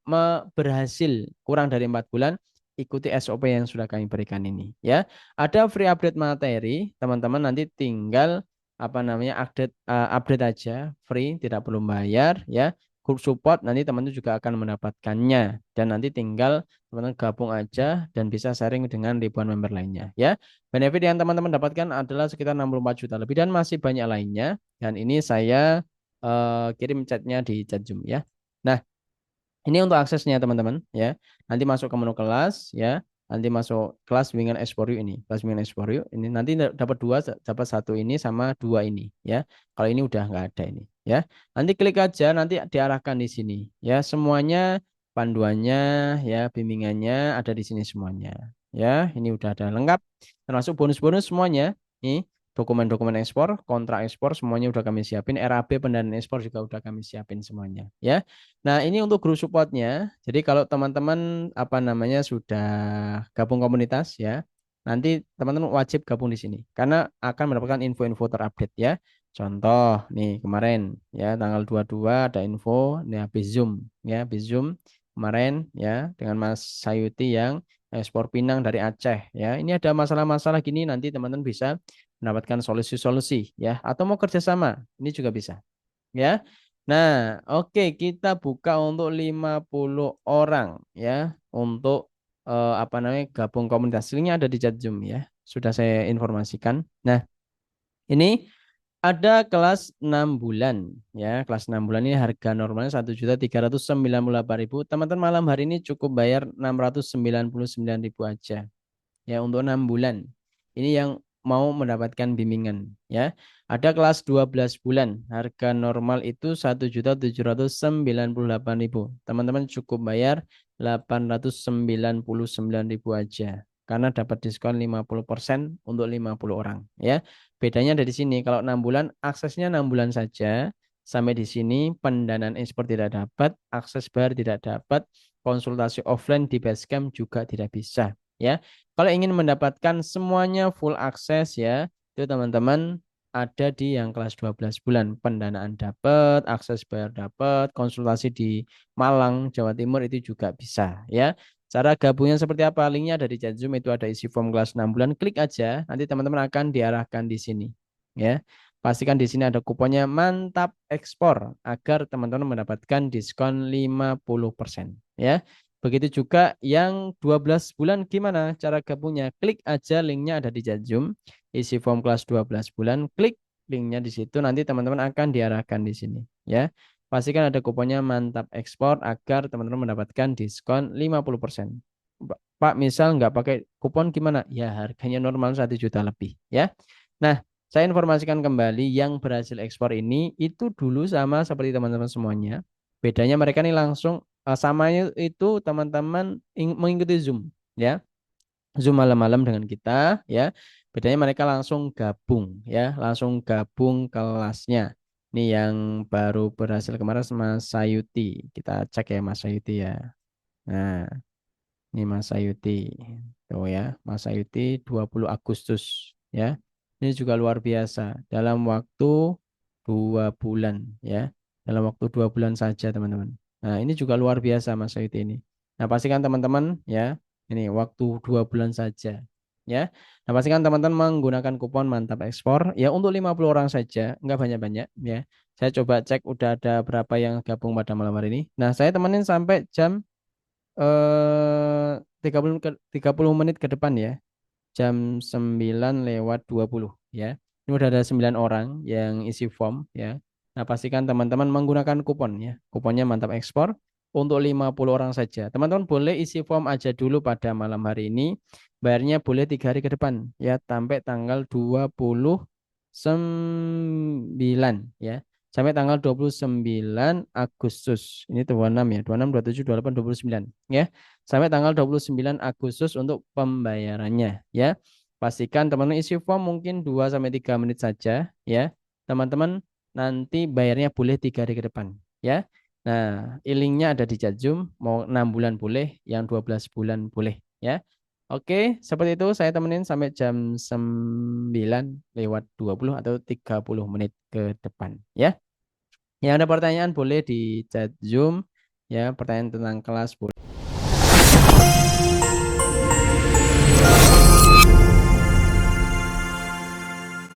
berhasil kurang dari 4 bulan, ikuti SOP yang sudah kami berikan ini. Ya, ada free update materi. Teman-teman nanti tinggal apa namanya update aja, free, tidak perlu bayar. Ya, grup support nanti teman-teman juga akan mendapatkannya. Dan nanti tinggal teman-teman gabung aja dan bisa sharing dengan ribuan member lainnya ya. Benefit yang teman-teman dapatkan adalah sekitar 64 juta lebih dan masih banyak lainnya. Dan ini saya kirim chatnya di chat Zoom ya. Nah, ini untuk aksesnya teman-teman ya. Nanti masuk ke menu kelas ya. Nanti masuk kelas bimbingan Explore ini. Kelas bimbingan Explore ini nanti dapat dua, dapat satu ini sama dua ini ya. Kalau ini udah nggak ada ini ya. Nanti klik aja, nanti diarahkan di sini ya. Semuanya panduannya ya, bimbingannya ada di sini semuanya. Ya, ini udah ada lengkap termasuk bonus-bonus semuanya. Nih, dokumen-dokumen ekspor, kontrak ekspor semuanya udah kami siapin, RAB pendanaan ekspor juga udah kami siapin semuanya, ya. Nah, ini untuk guru supportnya. Jadi kalau teman-teman apa namanya sudah gabung komunitas ya, nanti teman-teman wajib gabung di sini karena akan mendapatkan info-info terupdate ya. Contoh nih kemarin ya tanggal 22 ada info nih habis Zoom ya, habis Zoom kemarin ya dengan Mas Sayuti yang ekspor pinang dari Aceh ya. Ini ada masalah-masalah gini nanti teman-teman bisa mendapatkan solusi-solusi ya atau mau kerjasama ini juga bisa ya. Nah, oke kita buka untuk 50 orang ya untuk apa namanya gabung komunitas. Linknya ada di chat Zoom ya. Sudah saya informasikan. Nah, ini ada kelas 6 bulan ya. Kelas 6 bulan ini harga normalnya 1.398.000. Teman-teman malam hari ini cukup bayar 699.000 aja ya untuk 6 bulan. Ini yang mau mendapatkan bimbingan ya. Ada kelas 12 bulan, harga normal itu 1.798.000. Teman-teman cukup bayar 899.000 aja karena dapat diskon 50% untuk 50 orang ya. Bedanya dari sini kalau 6 bulan aksesnya 6 bulan saja. Sampai di sini pendanaan ekspor tidak dapat, akses bayar tidak dapat, konsultasi offline di Basecamp juga tidak bisa ya. Kalau ingin mendapatkan semuanya full akses ya, itu teman-teman ada di yang kelas 12 bulan. Pendanaan dapat, akses bayar dapat, konsultasi di Malang, Jawa Timur itu juga bisa ya. Cara gabungnya seperti apa? Linknya ada di chat Zoom, itu ada isi form kelas 6 bulan. Klik aja, nanti teman-teman akan diarahkan di sini. Ya, pastikan di sini ada kuponnya mantap ekspor agar teman-teman mendapatkan diskon 50% ya. Begitu juga yang 12 bulan gimana cara gabungnya? Klik aja linknya ada di chat Zoom. Isi form kelas 12 bulan, klik linknya di situ. Nanti teman-teman akan diarahkan di sini. Ya, pastikan ada kuponnya mantap ekspor agar teman-teman mendapatkan diskon 50%. Pak, misal nggak pakai kupon gimana? Ya, harganya normal 1 juta lebih. Ya, nah saya informasikan kembali yang berhasil ekspor ini itu dulu sama seperti teman-teman semuanya. Bedanya mereka ini langsung samanya itu teman-teman mengikuti Zoom ya. Zoom malam-malam dengan kita ya. Bedanya mereka langsung gabung ya, langsung gabung kelasnya. Ini yang baru berhasil kemarin Mas Sayuti. Kita cek ya Mas Sayuti ya. Nah, ini Mas Sayuti. Tuh ya, Mas Sayuti 20 Agustus ya. Ini juga luar biasa. Dalam waktu 2 bulan ya. Dalam waktu 2 bulan saja teman-teman. Nah, ini juga luar biasa Mas Sayuti ini. Nah, pastikan teman-teman ya. Ini waktu 2 bulan saja ya. Nah, pastikan teman-teman menggunakan kupon mantap ekspor ya untuk 50 orang saja, enggak banyak-banyak ya. Saya coba cek udah ada berapa yang gabung pada malam hari ini. Nah, saya temenin sampai jam 30 menit ke depan ya. Jam 9:20 ya. Ini udah ada 9 orang yang isi form ya. Nah, pastikan teman-teman menggunakan kupon ya. Kuponnya mantap ekspor untuk 50 orang saja. Teman-teman boleh isi form aja dulu pada malam hari ini. Bayarnya boleh 3 hari ke depan ya sampai tanggal 29 ya. Sampai tanggal 29 Agustus. Ini tuh 26 ya. 26, 27, 28, 29 ya. Sampai tanggal 29 Agustus untuk pembayarannya ya. Pastikan teman-teman isi form mungkin 2 sampai 3 menit saja ya. Teman-teman nanti bayarnya boleh 3 hari ke depan ya. Nah, linknya ada di chat Zoom, mau 6 bulan boleh, yang 12 bulan boleh ya. Oke, seperti itu saya temenin sampai jam 9:20 atau 30 menit ke depan ya. Yang ada pertanyaan boleh di chat Zoom ya, pertanyaan tentang kelas boleh.